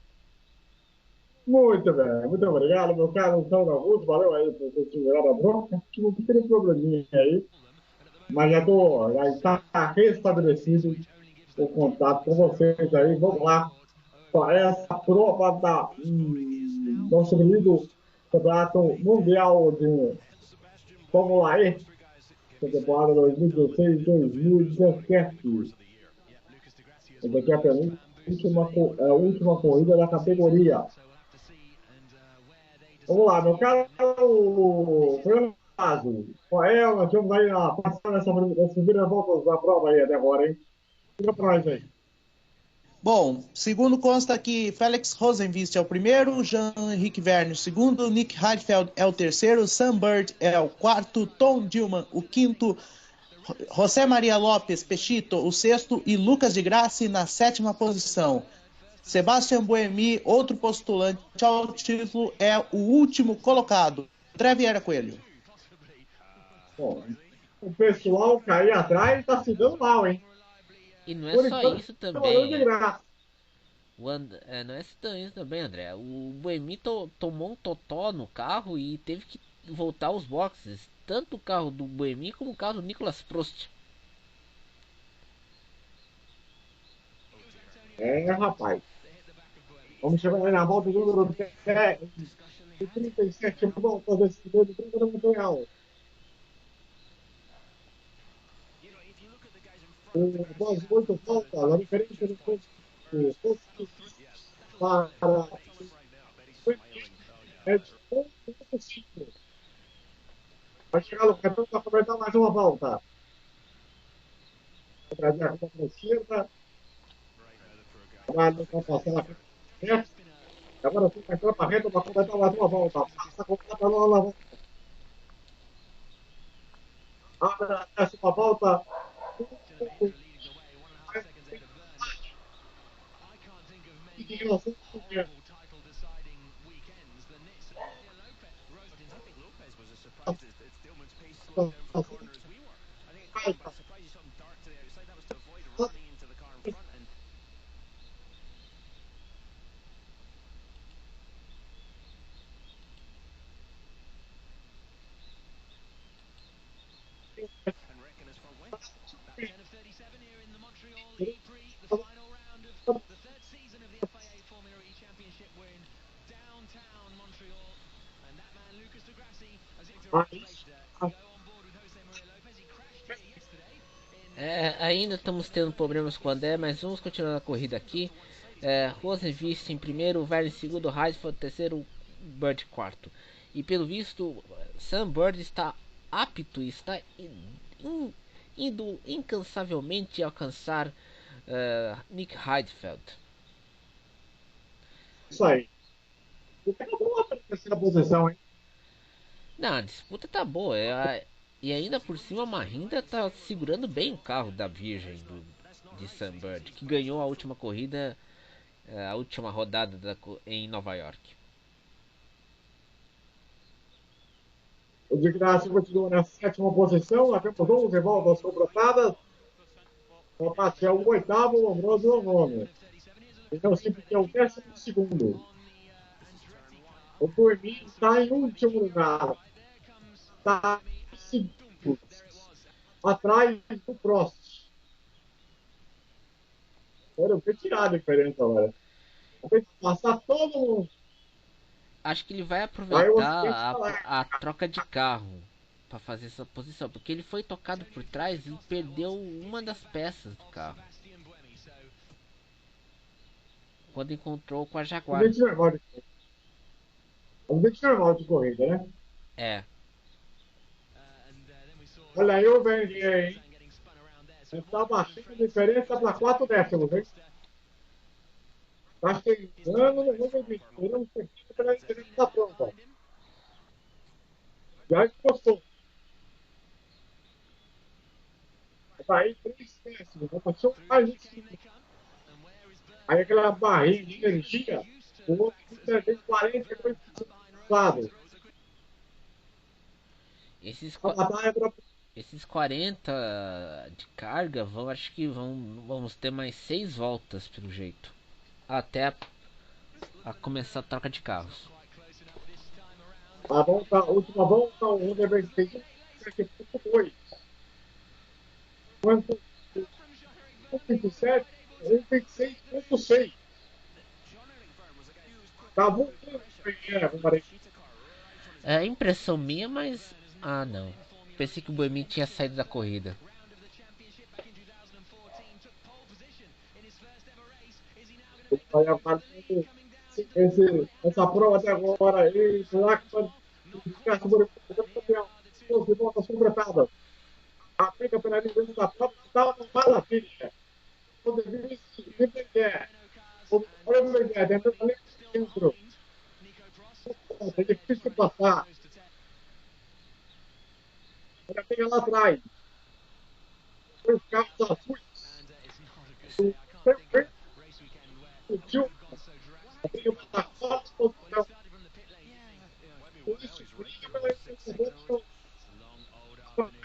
Muito bem, muito obrigado, meu caro São Augusto. Valeu aí por ter segurado a bronca. Tive um pequeno probleminha aí, mas já está restabelecido o contato com vocês aí. Vamos lá para essa prova nosso querido Campeonato Mundial de Fórmula E, temporada 2016-2017. Essa aqui é a última corrida da categoria. Vamos lá, meu caro Fernando. Nós vamos aí passar nessas primeiras voltas da prova aí até agora, hein? Fica pra nós aí. Bom, segundo consta aqui, Felix Rosenqvist é o primeiro, Jean-Henrique Verne o segundo, Nick Heidfeld é o terceiro, Sam Bird é o quarto, Tom Dillman o quinto, José Maria Lopes Pechito o sexto e Lucas de Grassi na sétima posição. Sebastian Buemi, outro postulante ao título, é o último colocado. André Vieira Coelho. Bom, o pessoal cair atrás está se dando mal, hein? E não é só isso também. Não é só isso também, André. O Buemi tomou um totó no carro e teve que voltar aos boxes. Tanto o carro do Buemi como o carro do Nicolas Prost. Rapaz. Vamos chegar aí na volta do número 37 voltas desse primeiro treino mundial. Após 8 voltas, a diferença do para é de 1,5. Vai chegar no cartão para completar mais uma volta. Vai trazer a reta para a esquerda. Vai passar na frente. Agora sim, vai para a reta para completar mais uma volta. Passa a completar uma volta. Abre a 10ª volta. Ainda estamos tendo problemas com o André, mas vamos continuar a corrida aqui. Rosenvist em primeiro, Verne em segundo, Heidfeld terceiro, Bird quarto. E pelo visto, Sam Bird está apto, está indo incansavelmente alcançar Nick Heidfeld. Isso aí. O cara boa pra terceira posição, hein? Não, a disputa tá boa. E ainda por cima a Mahindra tá segurando bem o carro da Virgem de Sunbird, que ganhou a última corrida, a última rodada em Nova York. O de Graça continua na sétima posição, a Campos 11 voltas completadas. O Apache é o oitavo, o Ambrosio é o nono. Então, sempre que é o 12º. O Burmin está em último lugar. Está em segundo. Atrás do Prost. Eu vou tirar a diferença agora. Tem que passar todo mundo. Acho que ele vai Aí o acidente aproveitar está lá. a troca de carro para fazer essa posição, porque ele foi tocado por trás e perdeu uma das peças do carro quando encontrou com a Jaguar. Acidente normal de corrida, né? É, Olha aí o Vernier, hein? Está baixando a diferença para 4 décimos, hein? Está chegando no Rubem. Esperamos que a diferença está pronta. Já encostou. Está aí 3 décimos. Vai passar mais um segundo. Aí aquela barrinha de energia, o outro tem 42% lado. esses 40 de carga acho que vamos ter mais 6 voltas pelo jeito, até a começar a troca de carros. A última volta, o Rubem fez 1,2. Enquanto 1,7, 1,6,6. Tá voltando. É impressão minha, mas não. Pensei que o Boemi tinha saído da corrida. Essa prova até agora aí, será que pode ficar campeão? De voltas completadas. A briga pela liderança da prova estava uma maravilha. O Devis Libenguer. Olha o Libenguer, tentando ali dentro. É difícil passar. Ele pega lá atrás. Foi os carros azuis. O Gil. A briga para estar fora de posição. Por isso, briga pela liderança.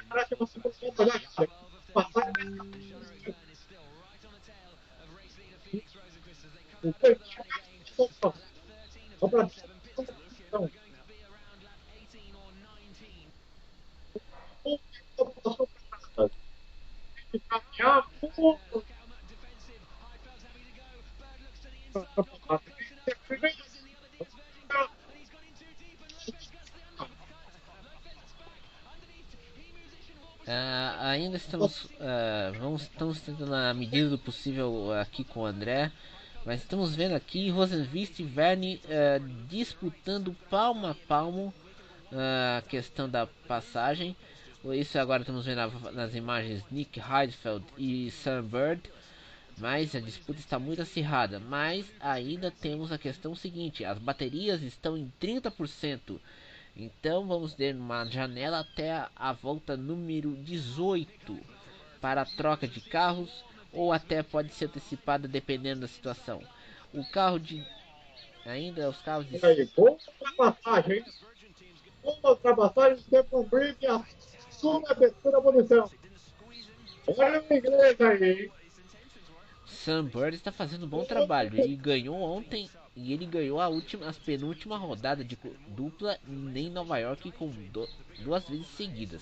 Parece uma situação melhor. Passar. O Ainda estamos tentando na medida do possível aqui com o André, mas estamos vendo aqui Rosenvist e Verne disputando palmo a palmo a questão da passagem. Isso agora estamos vendo nas imagens Nick Heidfeld e Sam Bird, mas a disputa está muito acirrada. Mas ainda temos a questão seguinte: as baterias estão em 30%. Então vamos ter uma janela até a volta número 18. para a troca de carros ou até pode ser antecipada dependendo da situação. O carro de ainda os carros de Olha aí, boa ultrapassagem, hein? Boa ultrapassagem, Stefan Bridge assume a terceira posição. Olha o inglês aí, hein? Sam Bird está fazendo um bom trabalho e ganhou ontem e ele ganhou as penúltima rodada de dupla em Nova York com duas vezes seguidas.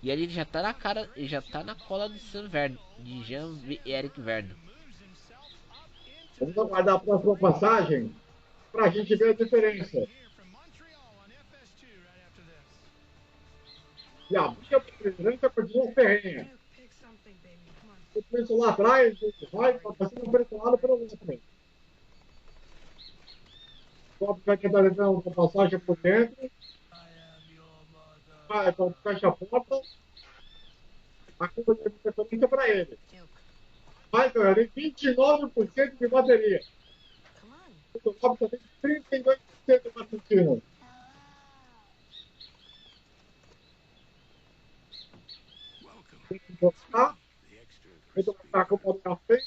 E ele já tá na cara, ele já tá na cola de Sam Verne, de Jean-Eric Verne. Vamos aguardar a próxima passagem para a gente ver a diferença. E a briga por liderança continua ferrenha. O preço lá atrás, vai sendo pressionado pelo outro. O Top vai tentar levar uma passagem por dentro. Vai, fecha a porta. A curva de preferência para ele. Vai, galera, tem 29% de bateria. O Top tem 32% de bateria. Tem que botar. Tem que botar a culpa do café.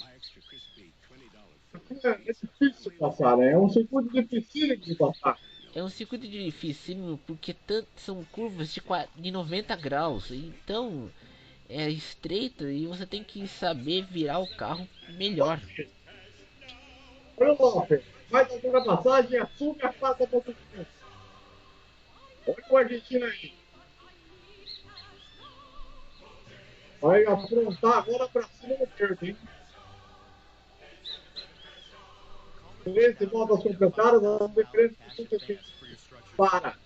É difícil passar, né? É um circuito difícil de passar. É um circuito dificílimo porque são curvas de 90 graus, então é estreita e você tem que saber virar o carro melhor. Olha o Lopes, vai fazer a passagem, assume a quarta posição. Olha o Argentina aí. Vai afrontar agora para cima do verde, hein? 13 voltas completadas, a diferença para.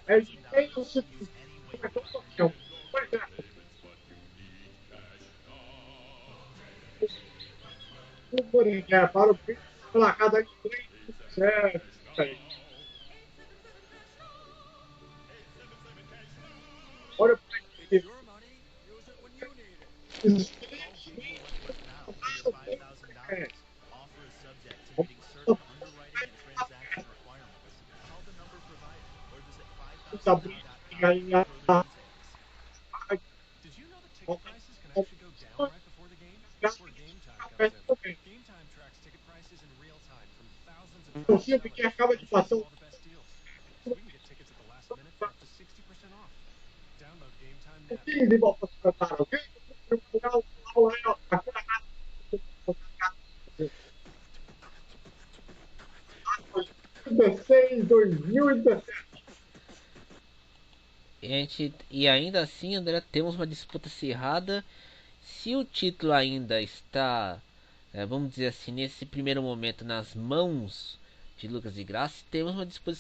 É de meio segundo. O Corinthians para o fim, placada de 3, 7. Olha o Corinthians. O Silvio que acaba de passar o 15 voltas completadas, ok? Dezesseis, 2017. E ainda assim, André, temos uma disputa acirrada. Se o título ainda está, vamos dizer assim, nesse primeiro momento nas mãos de Lucas de Grassi, temos uma disputa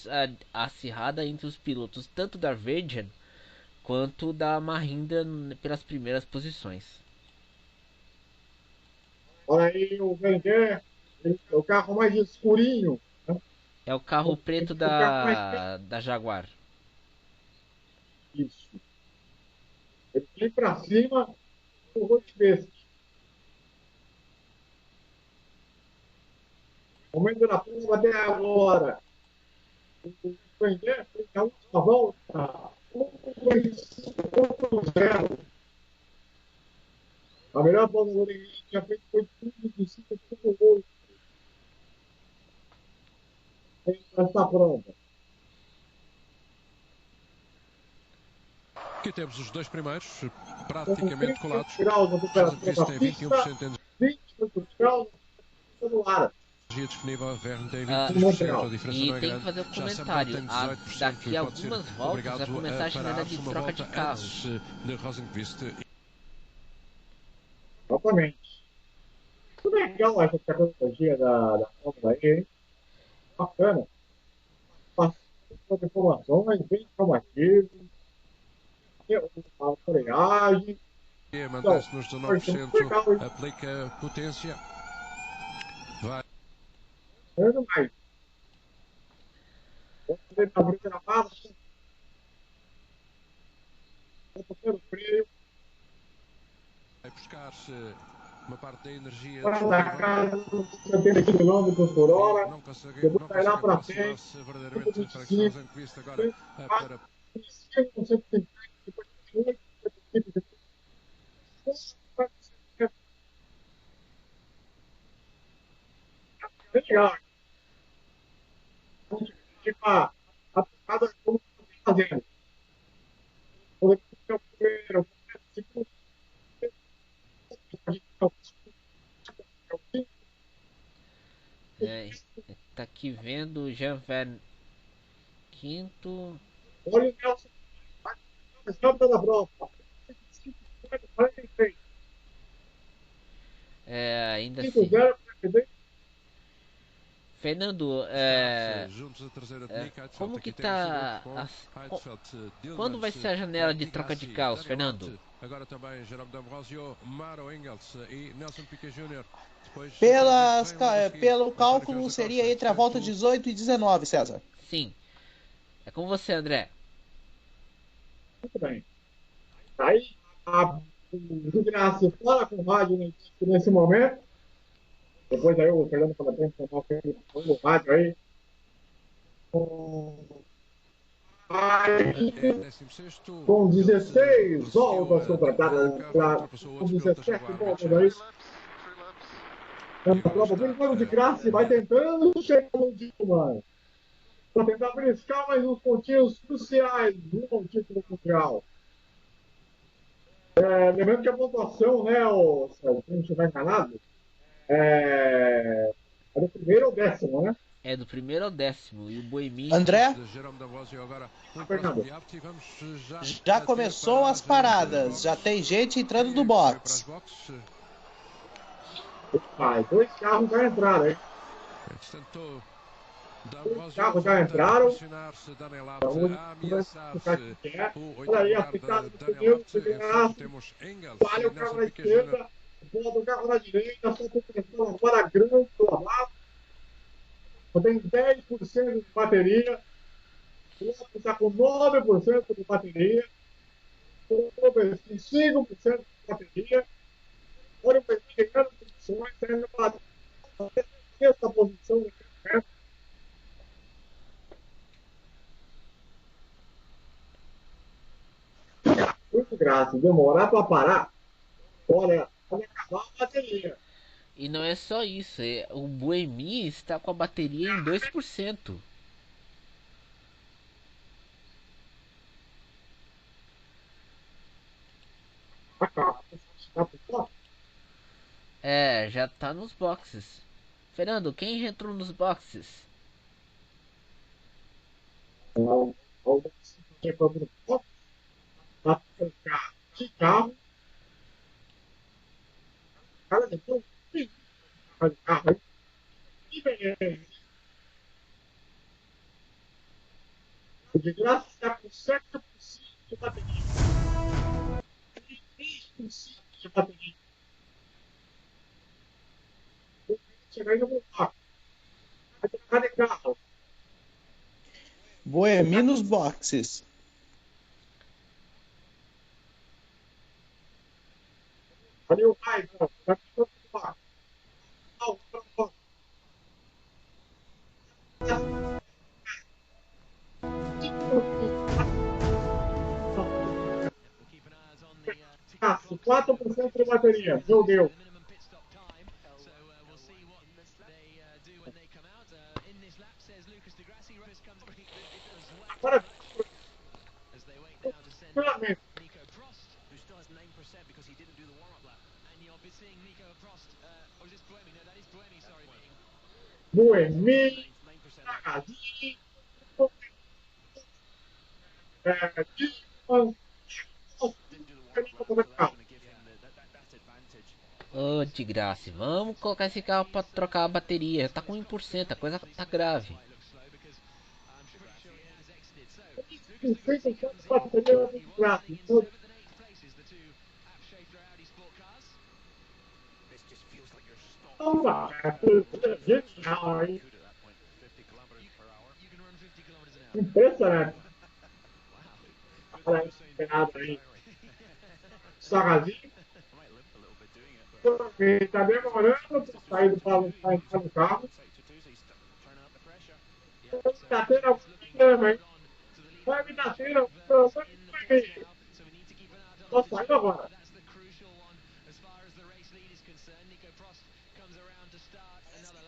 acirrada entre os pilotos tanto da Virgin quanto da Mahindra pelas primeiras posições. Olha aí o Verger, o carro mais escurinho. Né? É o carro preto O carro mais da Jaguar. isso. Ele vem para cima do Rosberg. Momento da prova até agora. O Verger fez a última volta. 1,5.0. A melhor volta que ele tinha feito foi 1,5.8. Essa prova. Aqui temos os dois primeiros praticamente colados. Graus na temperatura da tem pista, 21% de 28 graus no ar. energia disponível, Verne tem 20%, a diferença E não é tem que grande. fazer o Já comentário. Sam Bell tem 18%, Daqui a pode ser algumas voltas vai obrigado começar a janela parar de uma troca de volta carros. antes de Rosenqvist. Exatamente. Muito legal essa tecnologia da Fórmula E, hein? Bacana. Passando informações, bem informativo. A freagem. Mantém-se nos Legal, 19%, hein? aplica potência. Vai. Ano mais. Vamos ver a briga na marcha. Vamos freio. Vai buscar-se uma parte da energia Para da disponível. casa, 70 km por hora. Não consegue Depois vai lá para frente. aproximar-se verdadeiramente de Felix 125. Rosenqvist agora para 150, depois 150. legal. Tipo, a tocada como está fazendo. O primeiro, tipo, É, tá aqui vendo o Jean Van Quinto. olha o Nelson, rápido da prova. 46, Ainda assim. 5-0, Fernando, Juntos a traseira de Nick Heidfeld. como que Aqui temos o tá. grupo com Heidfeld, Quando vai Dillmans, ser a janela de Di troca de Grassi, carros, Daniel Fernando? Abt, agora também Jerome D'Ambrosio, Maro Engels e Nelson Piquet Jr. Depois, Pelo cálculo, seria entre a volta 18 e 19, César. Sim. É com você, André. muito bem. Aí, o Graça fala com o rádio nesse momento. Depois aí o Fernando fala bem, o rádio aí. Com 16 voltas completadas, com 17 voltas aí. Na prova, por enquanto de Graça vai tentando chegar no Dilma. Para tentar beliscar mais uns pontinhos cruciais no título mundial. Lembrando que a pontuação, né, se não estiver enganado, é do primeiro ao décimo, né? É do primeiro ao décimo. E o Boemi. André, Fernando. já começou as paradas. Já tem gente entrando no box. Vai, 2 carros já entraram, hein? Os carros já entraram. Vamos ficar aqui quieto. Olha aí, a picada do pneu, falha o carro na esquerda, volta o carro na direita, só tem pressão agora grande do lado. Tem 10% de bateria. O outro está com 9% de bateria. O outro com 5% de bateria. Olha o Verstappen ganhando posições, saindo para a sexta posição no campeonato. Muito graça, demorar para parar. Olha, vai acabar a bateria. E não é só isso. O Boemi está com a bateria em 2%. Já tá nos boxes. Fernando, quem já entrou nos boxes? Para trocar de carro. Cara, depois de carro, que beleza. O de graça está com 7% de bateria. 3% de bateria. Chegar e voltar. Vai trocar de carro. Boemi nos boxes. Cadê o pai? Vai voltar. Cássio, 4% de bateria. Meu Deus. Agora, finalmente. Boemi, Nakazaki, Dilma, Ô, de graça. Vamos colocar esse carro para trocar a bateria. Tá com 1%. A coisa tá grave. Impressionante. Olha aí, Sarrazinho. Está demorando para sair para entrar no carro. Está tendo algum problema, hein? Vai me dar tendo algum problema. Só saiu agora.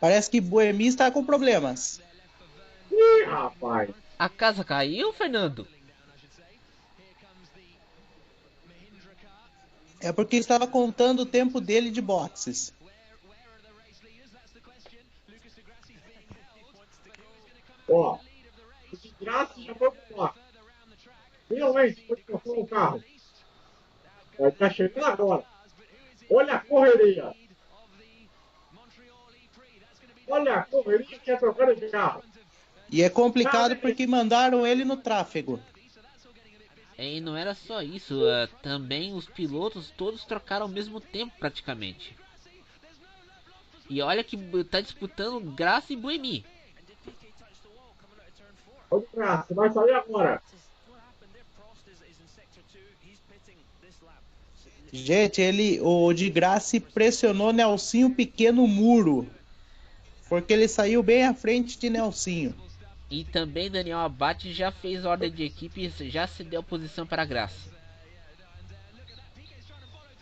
Parece que Boemi está com problemas. Ih, rapaz. A casa caiu, Fernando? É porque estava contando o tempo dele de boxes. Ó, o de graça já foi pro lá. Finalmente, foi passou no carro. Vai tá chegando agora. Olha a correria. Olha a correria que é trocar de carro. E é complicado porque mandaram ele no tráfego. E não era só isso, também os pilotos todos trocaram ao mesmo tempo praticamente. E olha que tá disputando Graça e Boemi. Ô, de graça, vai sair agora. Gente, o de Graça pressionou Nelsinho Pequeno muro. Porque ele saiu bem à frente de Nelsinho. E também Daniel Abate já fez ordem de equipe e já cedeu posição para Graça.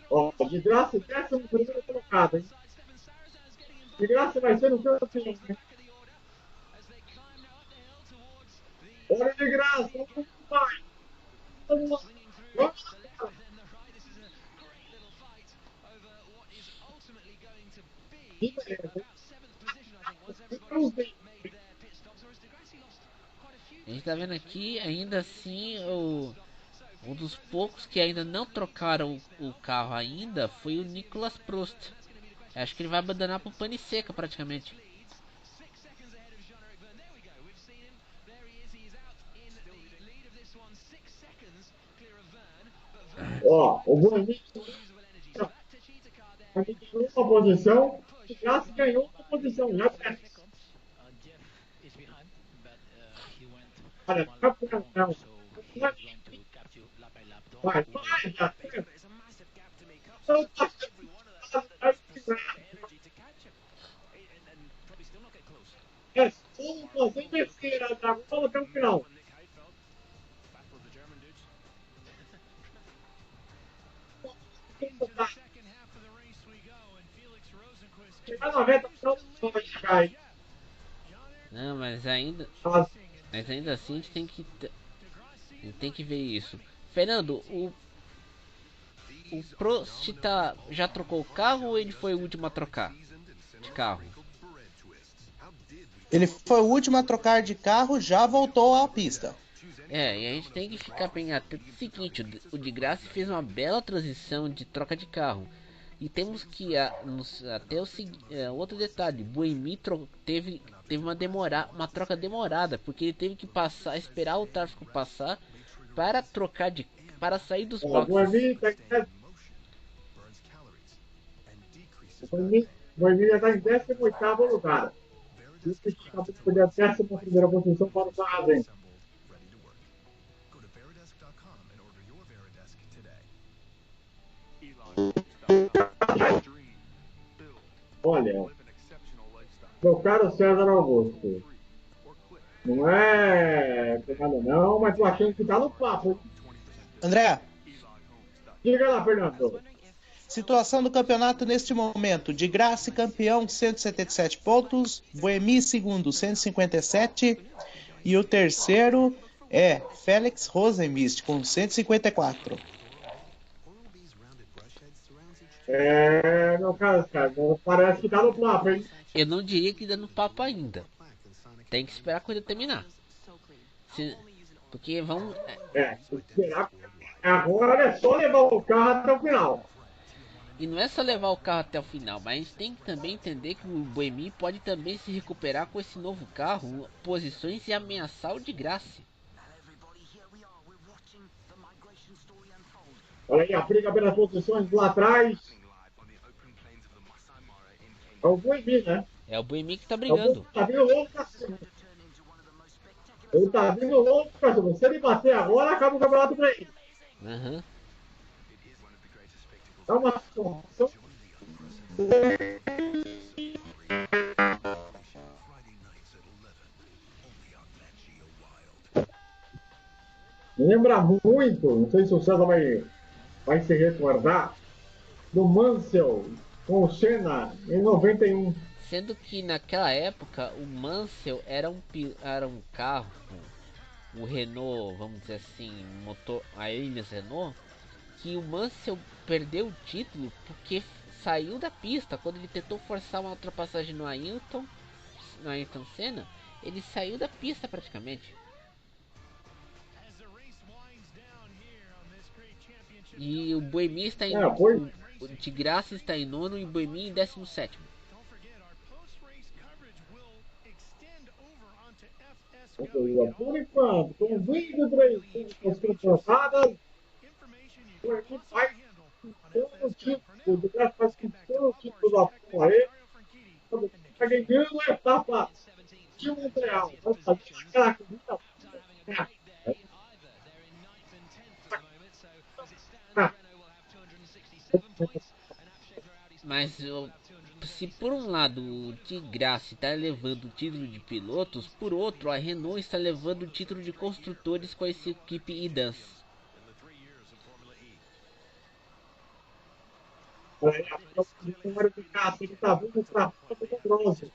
Ó, de graça, 11º colocado, hein? De graça vai ser no campeão, hein? Olha de graça, vamos lá. Vamos lá. Vamos lá. Que beleza, hein? A gente tá vendo aqui, ainda assim, um dos poucos que ainda não trocaram o carro ainda foi o Nicolas Prost. Acho que ele vai abandonar pro pane seca praticamente. Ó, o Boemi ganhou uma posição, o Graça ganhou uma posição. Já olha, campeão. Vai, vai, já. Então, é só você vencer agora até o final. Chegar na reta final, não vai chegar aí. Não, mas ainda assim a gente tem que ver isso. Fernando, o Prost já trocou o carro ou ele foi o último a trocar de carro? Ele foi o último a trocar de carro, já voltou à pista. E a gente tem que ficar bem atento ao seguinte, o de Graça fez uma bela transição de troca de carro. E temos que até o outro detalhe, Boemi teve uma troca demorada, porque ele teve que esperar o tráfego passar para para sair dos O boxes. Boemi já está em 18º lugar. Isso que acabou de perder a 11ª posição para o Sarrazin. Olha, meu caro César Augusto, não é nada não, mas tô achando que tá no papo. André, Diga lá, Fernando. situação do campeonato neste momento. De Graça campeão, 177 pontos. Boemi segundo, 157. E o terceiro é Felix Rosenqvist com 154. Meu caro César, parece que tá no papo, hein? Eu não diria que dá no papo ainda. Tem que esperar a coisa terminar. Porque vão. Esperar. Agora é só levar o carro até o final. E não é só levar o carro até o final, mas a gente tem que também entender que o Boemi pode também se recuperar com esse novo carro, posições e ameaçar o de Graça. Olha aí a briga pelas posições lá atrás. É o Boemi, né? É o Boemi que tá brigando. Tá vindo louco pra cima. Ele tá vindo louco pra cima. Se ele bater agora, acaba o campeonato pra ele. Uhum. É uma situação. Me lembra muito, não sei se o César vai se recordar, do Mansell com o Senna em 91. Sendo que naquela época o Mansell era um carro, o Renault, vamos dizer assim, motor, a Williams Renault, que o Mansell perdeu o título porque saiu da pista quando ele tentou forçar uma ultrapassagem no Ayrton Senna, ele saiu da pista praticamente. E o Buemi está em Foi. o de Graça está em nono e o Buemi em 17º. Por enquanto, com 23 ultrapassadas, o equipe vai todo o título, de graça faz com todo o título da Fórmula E, está ganhando a etapa de Montreal. Vai fazer aquela corrida. Mas se por um lado o de Graça está levando o título de pilotos, por outro a Renault está levando o título de construtores com essa equipe Idans. O número de caça ele está vindo para a foto do bronze.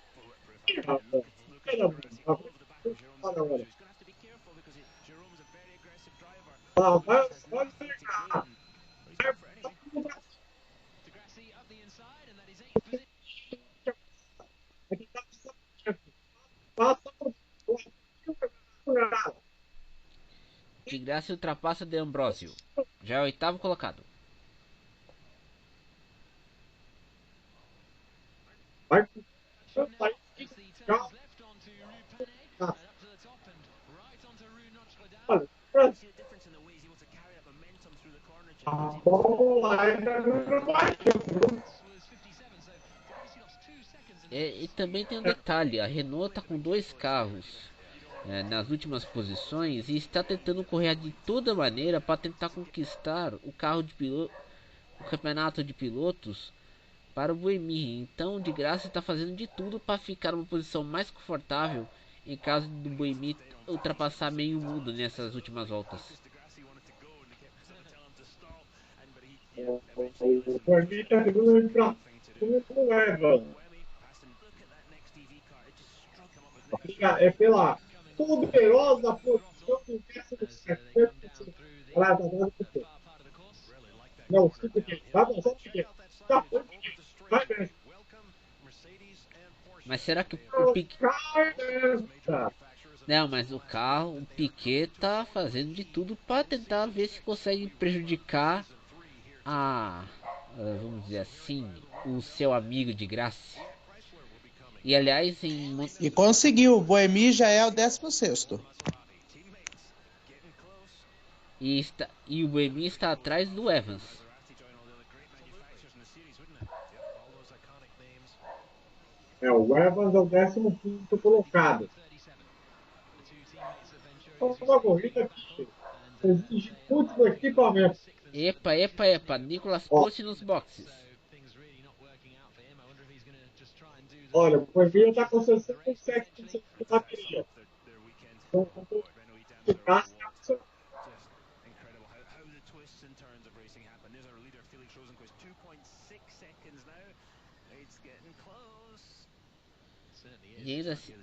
Vai pegar. De Graça ultrapassa De Ambrosio, já é o oitavo colocado. Vai a bola ainda não vai. E também tem um detalhe, a Renault está com dois carros nas últimas posições e está tentando correr de toda maneira para tentar conquistar o carro de piloto, o campeonato de pilotos para o Buemi. Então, de Graça está fazendo de tudo para ficar numa posição mais confortável em caso do Buemi ultrapassar meio mundo nessas últimas voltas. O Buemi está segurando para o Evans. É pela poderosa posição do 17º. Não, se pequeno. Vai avançar pequeno. Já foi pequeno. Vai mesmo. Mas será que o Piquet... Não, mas o carro, o Piquet tá fazendo de tudo para tentar ver se consegue prejudicar vamos dizer assim, o seu amigo de Graça. E aliás, E conseguiu, o Buemi já é o 16º. E o Buemi está atrás do Evans. O Evans é o 15º colocado. Uma corrida que exige muito equipamento. Epa, Nicolas Post nos boxes. Olha, o Buemi está com 67% de bateria. Então, e ainda assim,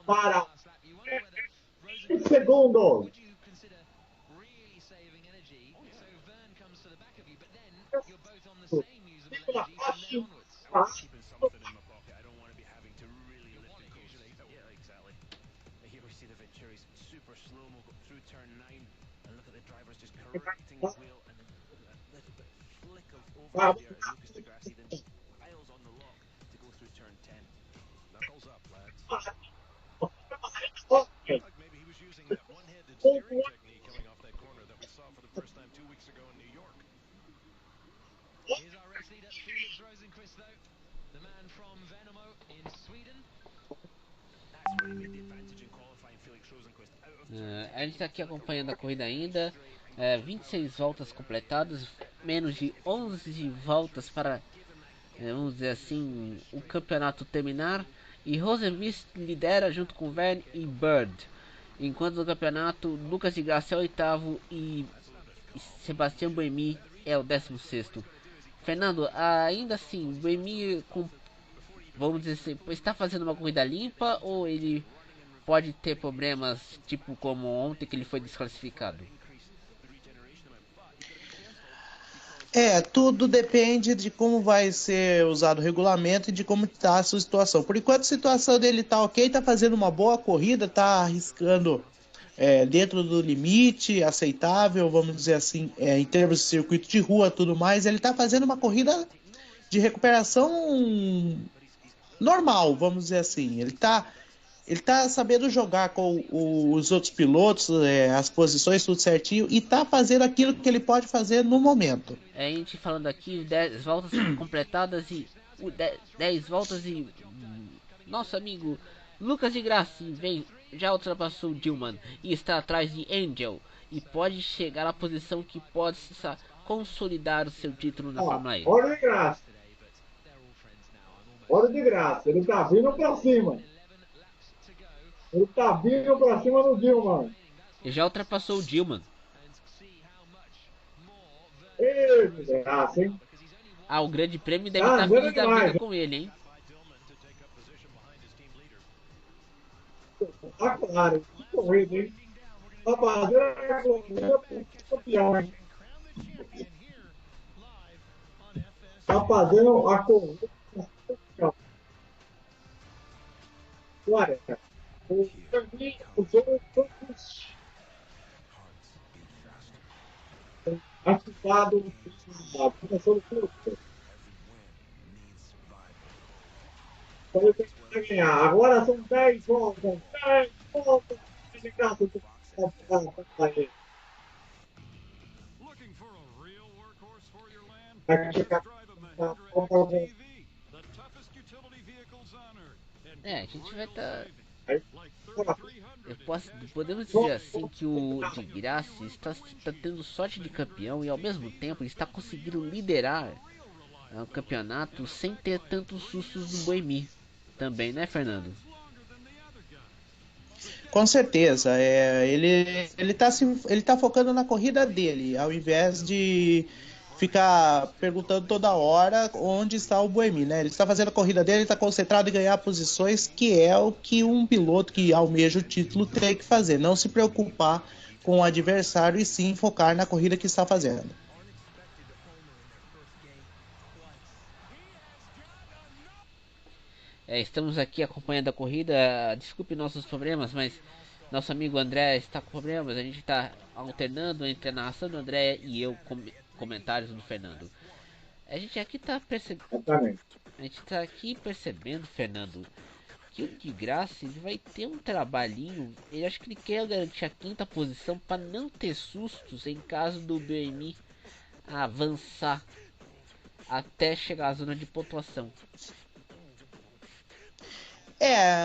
para 20 segundos. Maybe he was using that one-handed steering technique coming off that corner that we saw for the first time 2 weeks ago in New York. Here's our race leader, Felix Rosenqvist, though. The man from Värnamo in Sweden. That's where he made the advantage in qualifying, Felix Rosenqvist out of a gente está aqui acompanhando a corrida ainda. 26 voltas completadas, menos de 11 voltas para, vamos dizer assim, o campeonato terminar. E Rosenqvist lidera junto com Verne e Bird. Enquanto no campeonato, Lucas de Graça é oitavo e Sebastião Buemi é o 16º. Fernando, ainda assim, o Buemi, vamos dizer assim, está fazendo uma corrida limpa ou ele pode ter problemas, tipo como ontem que ele foi desclassificado? Tudo depende de como vai ser usado o regulamento e de como está a sua situação. Por enquanto, a situação dele está ok, está fazendo uma boa corrida, está arriscando dentro do limite, aceitável, vamos dizer assim, em termos de circuito de rua tudo mais. Ele está fazendo uma corrida de recuperação normal, vamos dizer assim. Ele tá sabendo jogar com os outros pilotos, as posições, tudo certinho, e tá fazendo aquilo que ele pode fazer no momento. A gente falando aqui, 10 voltas completadas e 10 voltas e nosso amigo Lucas de Grassi já ultrapassou o Dillman e está atrás de Angel e pode chegar à posição que pode consolidar o seu título na Fórmula E. Hora de graça. Hora de graça. Ele tá vindo pra cima. Ele tá vindo pra cima do Dillman. E já ultrapassou o Dillman. Ei, de graça, hein? O grande prêmio deve estar feliz da vida com ele, hein? Tá claro, que corrida, hein? Tá fazendo campeão, hein? Tá fazendo a corrida campeão. Olha, os outros acusados da votação do clube. Então ele tem que ganhar. Agora são 10 voltas. 10 voltas de graça. Looking for a real workhorse for your land? Vai chegar. Drive a Mandarin ATV, the toughest utility vehicles on Earth. A gente vai estar. Like 3,300 Podemos dizer assim que o de Grassi está tendo sorte de campeão e ao mesmo tempo está conseguindo liderar o campeonato sem ter tantos sustos do Buemi. Também, né, Fernando? Com certeza, ele tá focando na corrida dele, ao invés de ficar perguntando toda hora onde está o Buemi, né? Ele está fazendo a corrida dele, está concentrado em ganhar posições, que é o que um piloto que almeja o título tem que fazer, não se preocupar com o adversário e sim focar na corrida que está fazendo. Estamos aqui acompanhando a corrida. Desculpe nossos problemas, mas nosso amigo André está com problemas. A gente está alternando entre a narração do André e eu comentários do Fernando. A gente aqui está percebendo, Fernando, que o de Graça ele vai ter um trabalhinho. Ele acho que ele quer garantir a 5ª posição para não ter sustos em caso do BMI avançar até chegar à zona de pontuação.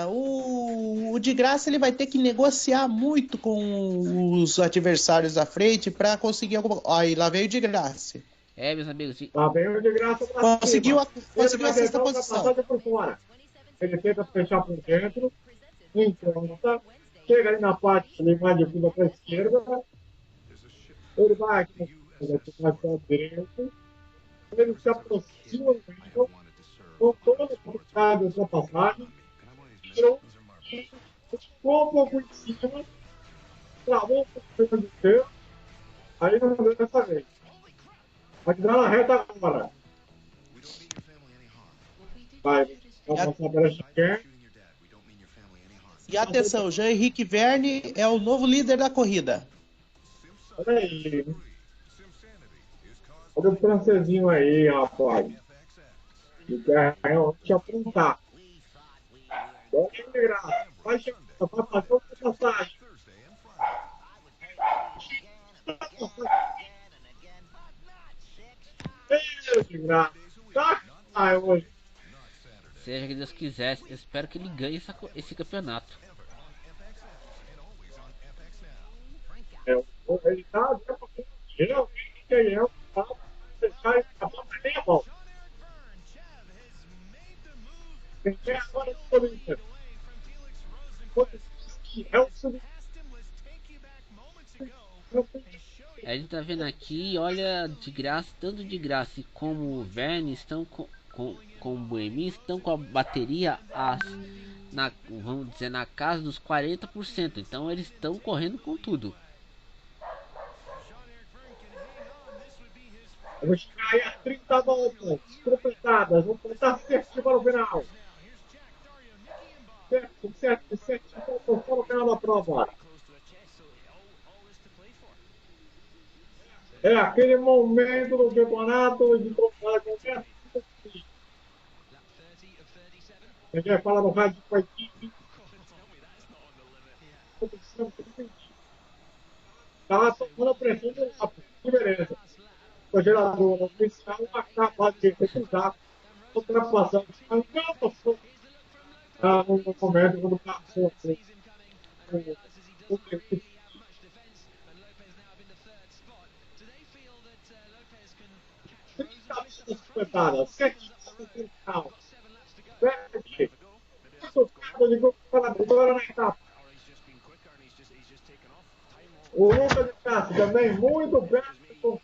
O de Graça ele vai ter que negociar muito com os adversários da frente para conseguir alguma coisa. Aí lá veio o de Graça. Meus amigos. Lá veio de graça pra conseguiu cima. conseguiu a 6ª posição. Por fora. Ele tenta fechar por dentro, encontra, chega ali na parte ali mais de fundo para a esquerda, ele vai aqui mais para a direita, ele se aproxima do meio, com toda a possibilidade de ultrapassagem, tirou ficou um pouco em cima, travou um pouco de inteiro, aí não deu dessa vez. Vai entrar na reta agora. Vai passar pela chicane. E atenção, Jean-Henrique Verne é o novo líder da corrida. Olha aí. Olha o francesinho aí, rapaz. Ele quer realmente aprontar. Olha que graça. Vai chegar, vai passar o passagem. Meu de graça. Tá hoje. Seja que Deus quiser, eu espero que ele ganhe esse campeonato. Ele tá realmente ele é um papo deixar escapar pra meia volta. Quem quer agora o Corinthians? Que é o A gente tá vendo aqui, olha, de graça, tanto de graça como o Verne estão com o Boemi estão com a bateria vamos dizer, na casa dos 40%. Então eles estão correndo com tudo. Eu vou chegar aí a 30 voltas completadas. Vou contar certinho para o final. 7 voltas para o final da prova. É aquele momento do campeonato de qualquer. A gente vai falar no rádio com a equipe. Tá tomando a pressão do lápis. Que beleza. O gerador oficial acaba de recusar ultrapassar no momento quando passou o 30 voltas completadas, 7 voltas no final. Verde, muito perto de grupo para a vitória na etapa. O Lucas de Castro também, muito perto do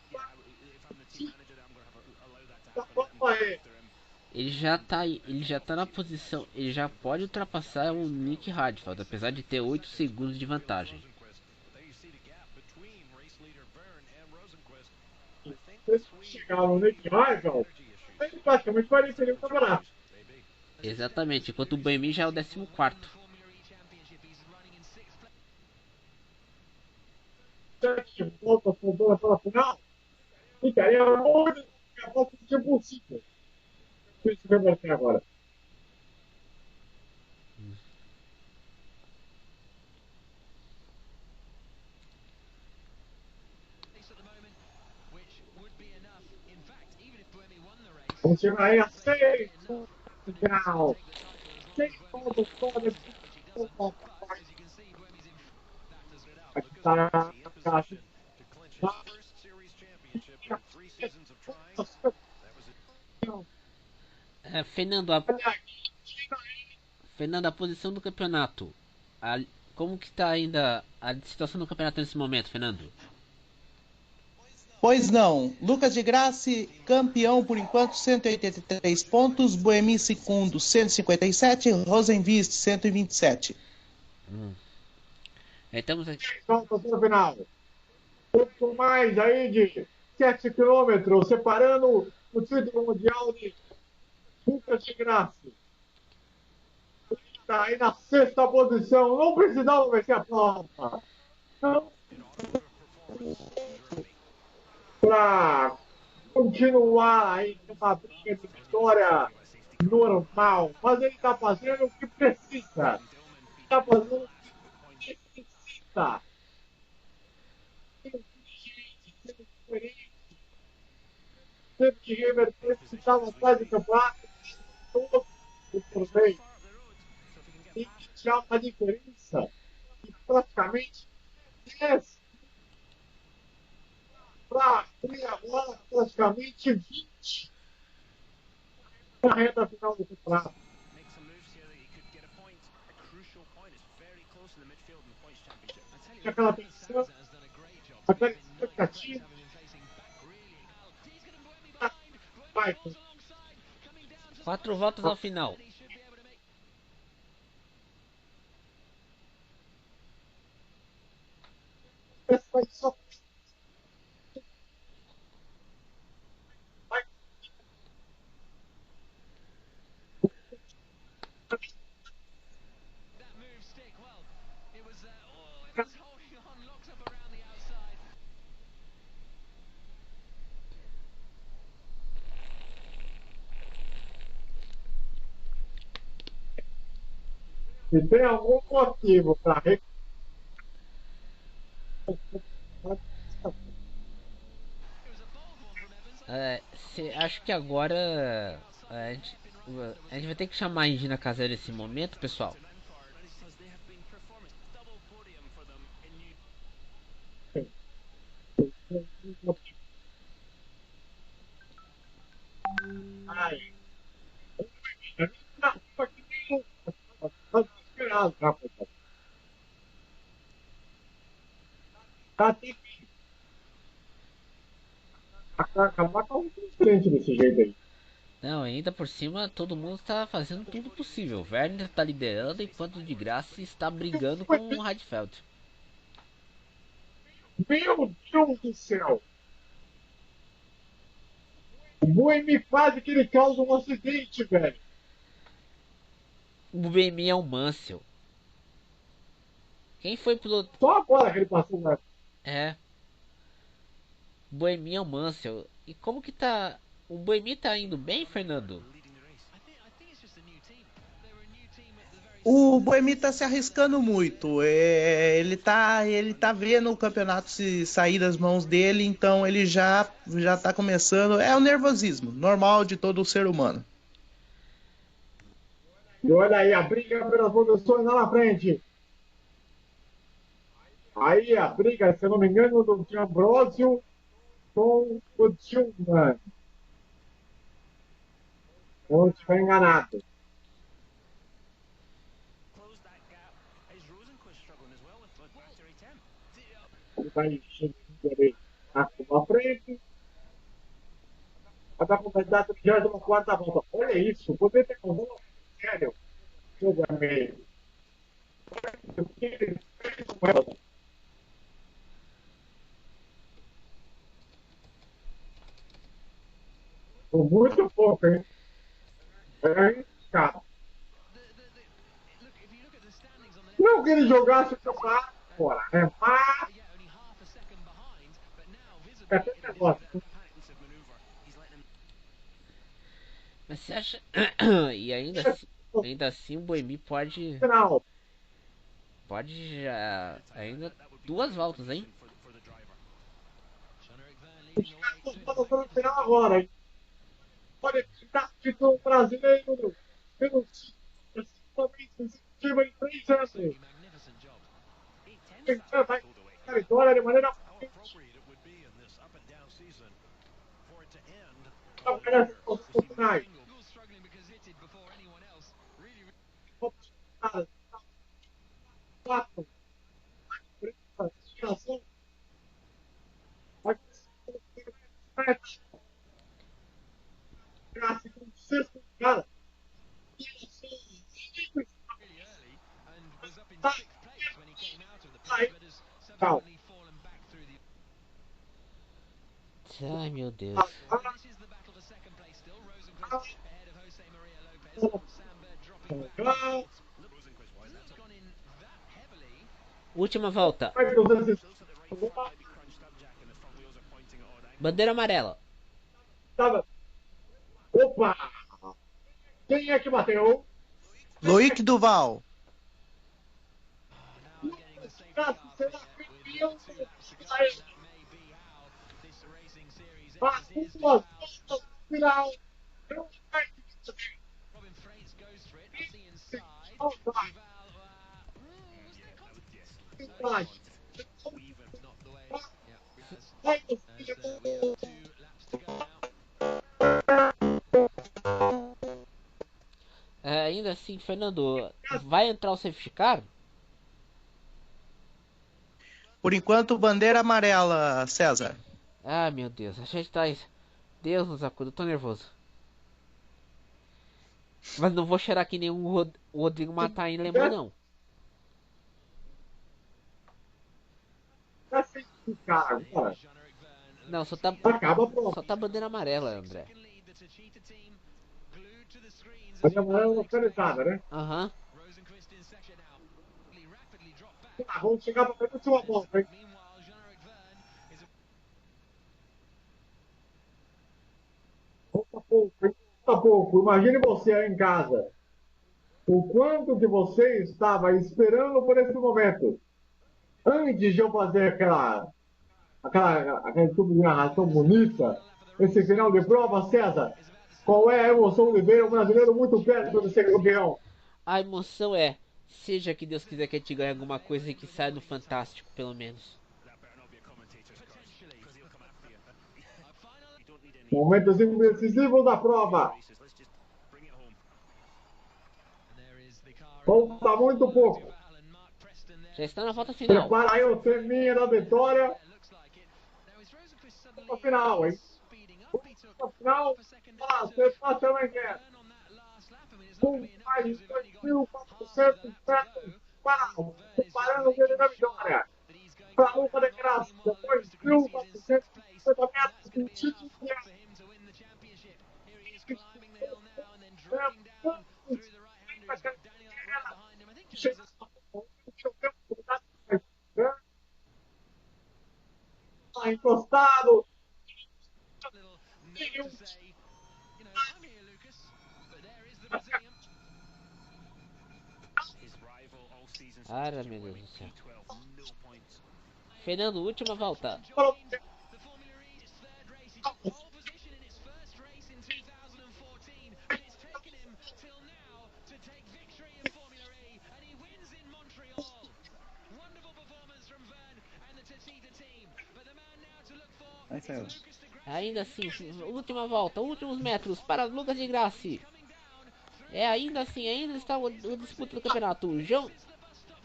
Ele já tá na posição, ele já pode ultrapassar o Nick Radford, apesar de ter 8 segundos de vantagem. Se chegar no Nick Heidel, ele praticamente vai definir o campeonato. Exatamente, enquanto o Boemi já é o 14º. 7 voltas faltando para a final. Ficaria muito a volta de possível. Isso que vai ter agora. Vamos chegar aí a 6 voltas no final. 6 voltas fora de aqui está a caixa. Fernando, a posição do campeonato. Como que tá ainda a situação do campeonato nesse momento, Fernando? Pois não. Lucas de Grassi, campeão por enquanto, 183 pontos. Boemi, segundo, 157. Rosenvist, 127. Estamos aqui. Volta para o final. Pouco mais aí de 7 quilômetros, separando o título mundial de Lucas de Grassi. Está aí na 6ª posição. Não precisava vencer a prova. Não. Para continuar aí numa briga de vitória normal. Mas ele está fazendo o que precisa. Está fazendo o que necessita. Teve que reverter se estava atrás do campeonato todo o torneio. E tinha uma diferença de praticamente 10 para abrir agora praticamente 20 na reta final do campeonato. Aquela tensão, aquela expectativa. Vai, 4 voltas ao final. vai só. Vai. Se tem algum motivo para Acho que agora a gente vai ter que chamar a Indina Caseira nesse momento, pessoal. Ai, tá desesperado, rapaz. Tá difícil. Vai acabar com um frente desse jeito aí. Não, ainda por cima todo mundo está fazendo tudo possível. O Werner está liderando enquanto o de Graça está brigando com o Heidfeld. Meu Deus do céu! O Boemi quase que ele causa um acidente, velho. O BMI é o Mansell. Quem foi piloto? Só agora que ele passou, né? É. O Boemi é o Mansell. E como que tá. O Boemi tá indo bem, Fernando? I think it's just a new team. They were a new team at the very O Boemi tá se arriscando muito. Ele tá vendo o campeonato se sair das mãos dele, então ele já tá começando. É o nervosismo, normal de todo ser humano. E olha aí a briga pelas posições lá na frente. Aí a briga, se eu não me engano, do Ambrosio com o Tillman. Ou estiver enganado. Close that gap. Is Rosenquist struggling as well with factory temp? Ele vai enchendo ali na frente. Vai dar completar a 34ª volta. Olha isso, poder ter com sério. Jogo meio. O que ele fez com ela? Por muito pouco, hein? É arriscado. look. If you look at the standings on the Não que ele jogasse o campeonato fora, né? Mas yeah, only half a second behind, but now é visibly aquele negócio. Defensive maneuver. He's letting him. Mas você acha. E ainda assim o Boemi pode. Final. Pode já. Ainda 2 voltas, hein? For the driver. Jean-Eric Verne Os leading away. caras estão no final agora, hein? Olha que tá título brasileiro pelo principalmente incentivo em 3 anos. Magnificent job. He tends Vai that pulled away. a vitória de maneira How appropriate it would be in this up and down season for it to end a on a winner. os finais. You're struggling because hit it before anyone else. Really, Quatro. Situação. Graça com sexto cara. really early and was up in 6th place when he came out of the pit, but has subsequently fallen back through the. Ai meu Deus. This is the battle for second place still. Rosenquist ahead of Jose Maria Lopez. Sam Bird dropping back. Rosenquist wise, that's Not gone in that heavily. Última volta. feels that the right foot might be crunched up, Jack, and the front wheels are pointing at odd angles. Bandeira amarela. Opa! Quem é que bateu? Loic Duval. Now getting the safety Graça, car será fit with campeão two laps to go. da That may be how this racing series Passou ends. Here's duas Duval. voltas no final. Robin Freitas goes for it. That's the inside. Oh, Duval. vai. Was there contact? Vai. Not the way. Yeah. Vai, As we have 2 laps to go now. Ainda assim, Fernando, vai entrar o safety car? Por enquanto, bandeira amarela, César. Ah, meu Deus, a gente tá. Deus nos acuda, eu tô nervoso. Mas não vou cheirar que nem o Rodrigo matar em Lema, não. Tá sem cara agora. Jean-Eric Verne Não, só tá Acaba pronto. bandeira amarela, André. can lead the Techeetah team glued to the screens. A minha mãe é localizada, né? Aham. Rosenquist in second now. He rapidly dropped back. Tá, vamos chegar para a última volta, hein? Meanwhile, Jean-Eric Verne is Falta pouco, hein? Falta pouco. Imagine você aí em casa. O quanto que você estava esperando por esse momento. Antes de eu fazer aquele tipo de narração bonita, esse final de prova, César, qual é a emoção de ver um brasileiro muito perto de ser campeão? A emoção é, seja que Deus quiser que a gente ganhe alguma coisa e que saia no Fantástico, pelo menos. That better not be a commentator's curse, because he'll come after you. You don't need any Momentos decisivos da prova. races. Let's just bring it home. and there is the car. Falta muito pouco. Duval and Mark Preston there. Já está na volta final. Prepara aí o treminho da vitória. Looks like it. Now is Rosenquist suddenly No final, hein? speeding no final, você pode também quer. Com mais de 2.400 metros para comparando ele na vitória. Para a luta de graça, depois de 1.450 metros de título de encostado. Little note to say, I'm here, Lucas. But there is the Brazilian. His rival all season since Cara, Mr. meu Deus Wemmy, do céu. P12, no points. Fernando, última volta. The Formula E's third race. He took pole position in his first race in 2014, but it's taken him till now to take victory in Formula E, and he wins in Montreal. Wonderful performance from Verne and the Tatita team, but the man now to look for Vai, is César. Lucas de Grassi. Ainda assim, última volta, últimos metros para Lucas de Grassi. Coming down through É, ainda assim, ainda está o disputa do campeonato. O João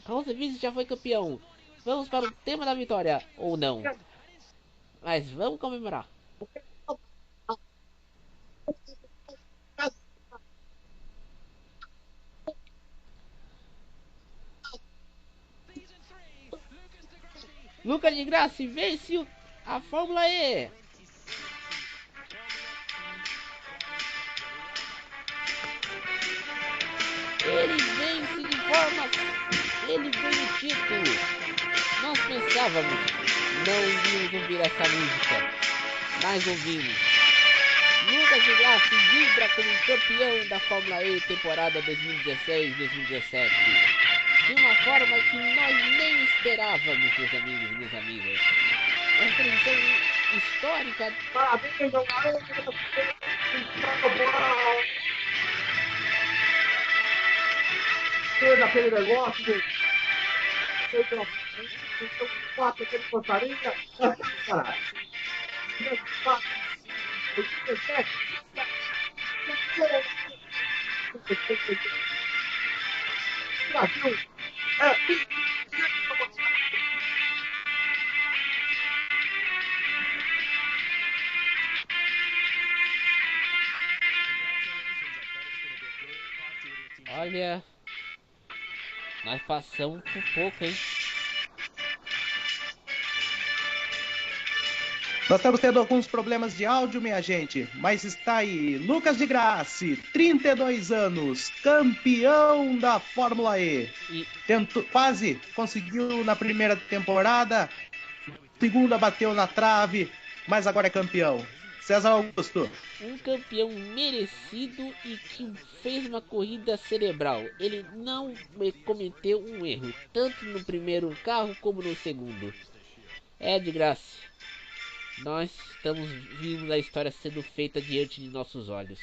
Rosevice já foi campeão. Vamos para o tema da vitória, ou não. Mas vamos comemorar. season 3, Lucas de Grassi. Lucas de Grassi vence a Fórmula E. Ele vence de forma... Ele ganha o título. Nós pensávamos, não iríamos ouvir essa música, mas ouvimos. Lucas de Grassi vibra como campeão da Fórmula E temporada 2016-2017. De uma forma que nós nem esperávamos, meus amigos e minhas amigas. Uma transmissão histórica. Parabéns ao garoto. Fez aquele negócio de quatro aquele passarinho. Caralho. Brasil é Olha, nós passamos por pouco, hein? Nós estamos tendo alguns problemas de áudio, minha gente, mas está aí Lucas de Grassi, 32 anos, campeão da Fórmula E. E Quase conseguiu na primeira temporada, segunda bateu na trave, mas agora é campeão. César Augusto. um campeão merecido e que fez uma corrida cerebral. Ele não cometeu um erro, tanto no primeiro carro como no segundo. É de graça. Nós estamos vendo a história sendo feita diante de nossos olhos.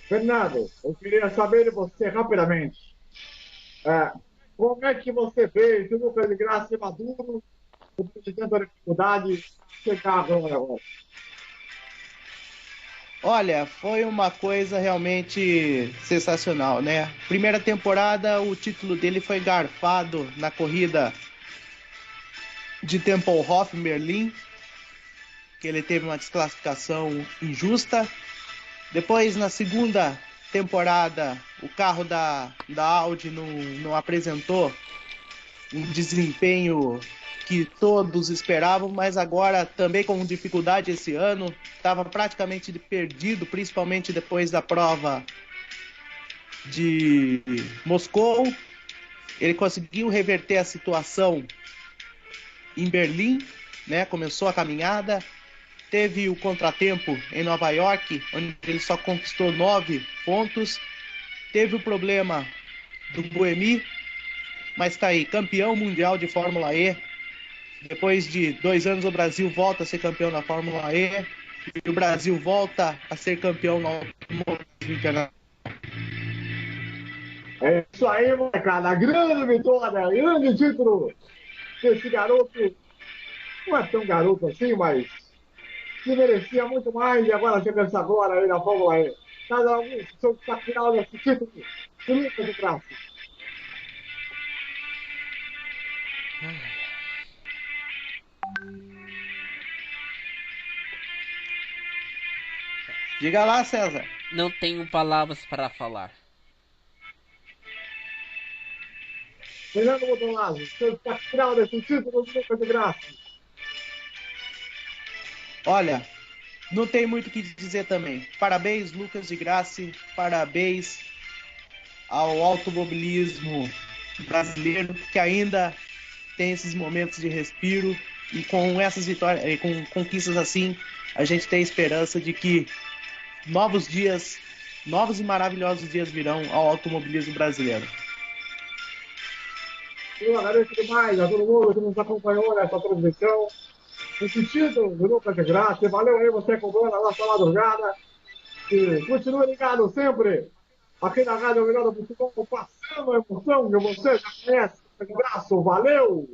Fernando, eu queria saber de você rapidamente. Como é que você vê esse Lucas de Graça e Maduro, depois de tanta dificuldade, chegar agora? Olha, foi uma coisa realmente sensacional, né? Primeira temporada, o título dele foi garfado na corrida de Tempelhof Merlin, que ele teve uma desclassificação injusta. Depois, na segunda temporada, o carro da Audi não apresentou um desempenho que todos esperavam, mas agora também com dificuldade esse ano, estava praticamente perdido, principalmente depois da prova de Moscou. Ele conseguiu reverter a situação em Berlim, né? Começou a caminhada, teve o contratempo em Nova York, onde ele só conquistou 9 pontos, teve o problema do Buemi, mas está aí, campeão mundial de Fórmula E. Depois de 2 anos o Brasil volta a ser campeão da Fórmula E e o Brasil volta a ser campeão no automobilismo internacional. É isso aí, molecada. Grande vitória, grande título. Esse garoto não é tão garoto assim, mas se merecia muito mais e agora chega essa glória aí na Fórmula E. Cada algum seu destaque final desse título do Lucas de Graça. Diga lá, César. Não tenho palavras para falar. Fernando Botolazzi, seu destaque final desse título do Lucas de Graça. Olha, não tem muito o que dizer também. Parabéns, Lucas de Grassi. Parabéns ao automobilismo brasileiro, que ainda tem esses momentos de respiro. E com essas vitórias, e com conquistas assim, a gente tem esperança de que novos dias, novos e maravilhosos dias virão ao automobilismo brasileiro. Eu agradeço demais a todo mundo que nos acompanhou nessa transmissão. Esse título do Lucas de Graça. Valeu aí você acompanhando a nossa madrugada. E continue ligado sempre aqui na Rádio Melhor do Futebol, passando a emoção que você já conhece. Um abraço, valeu!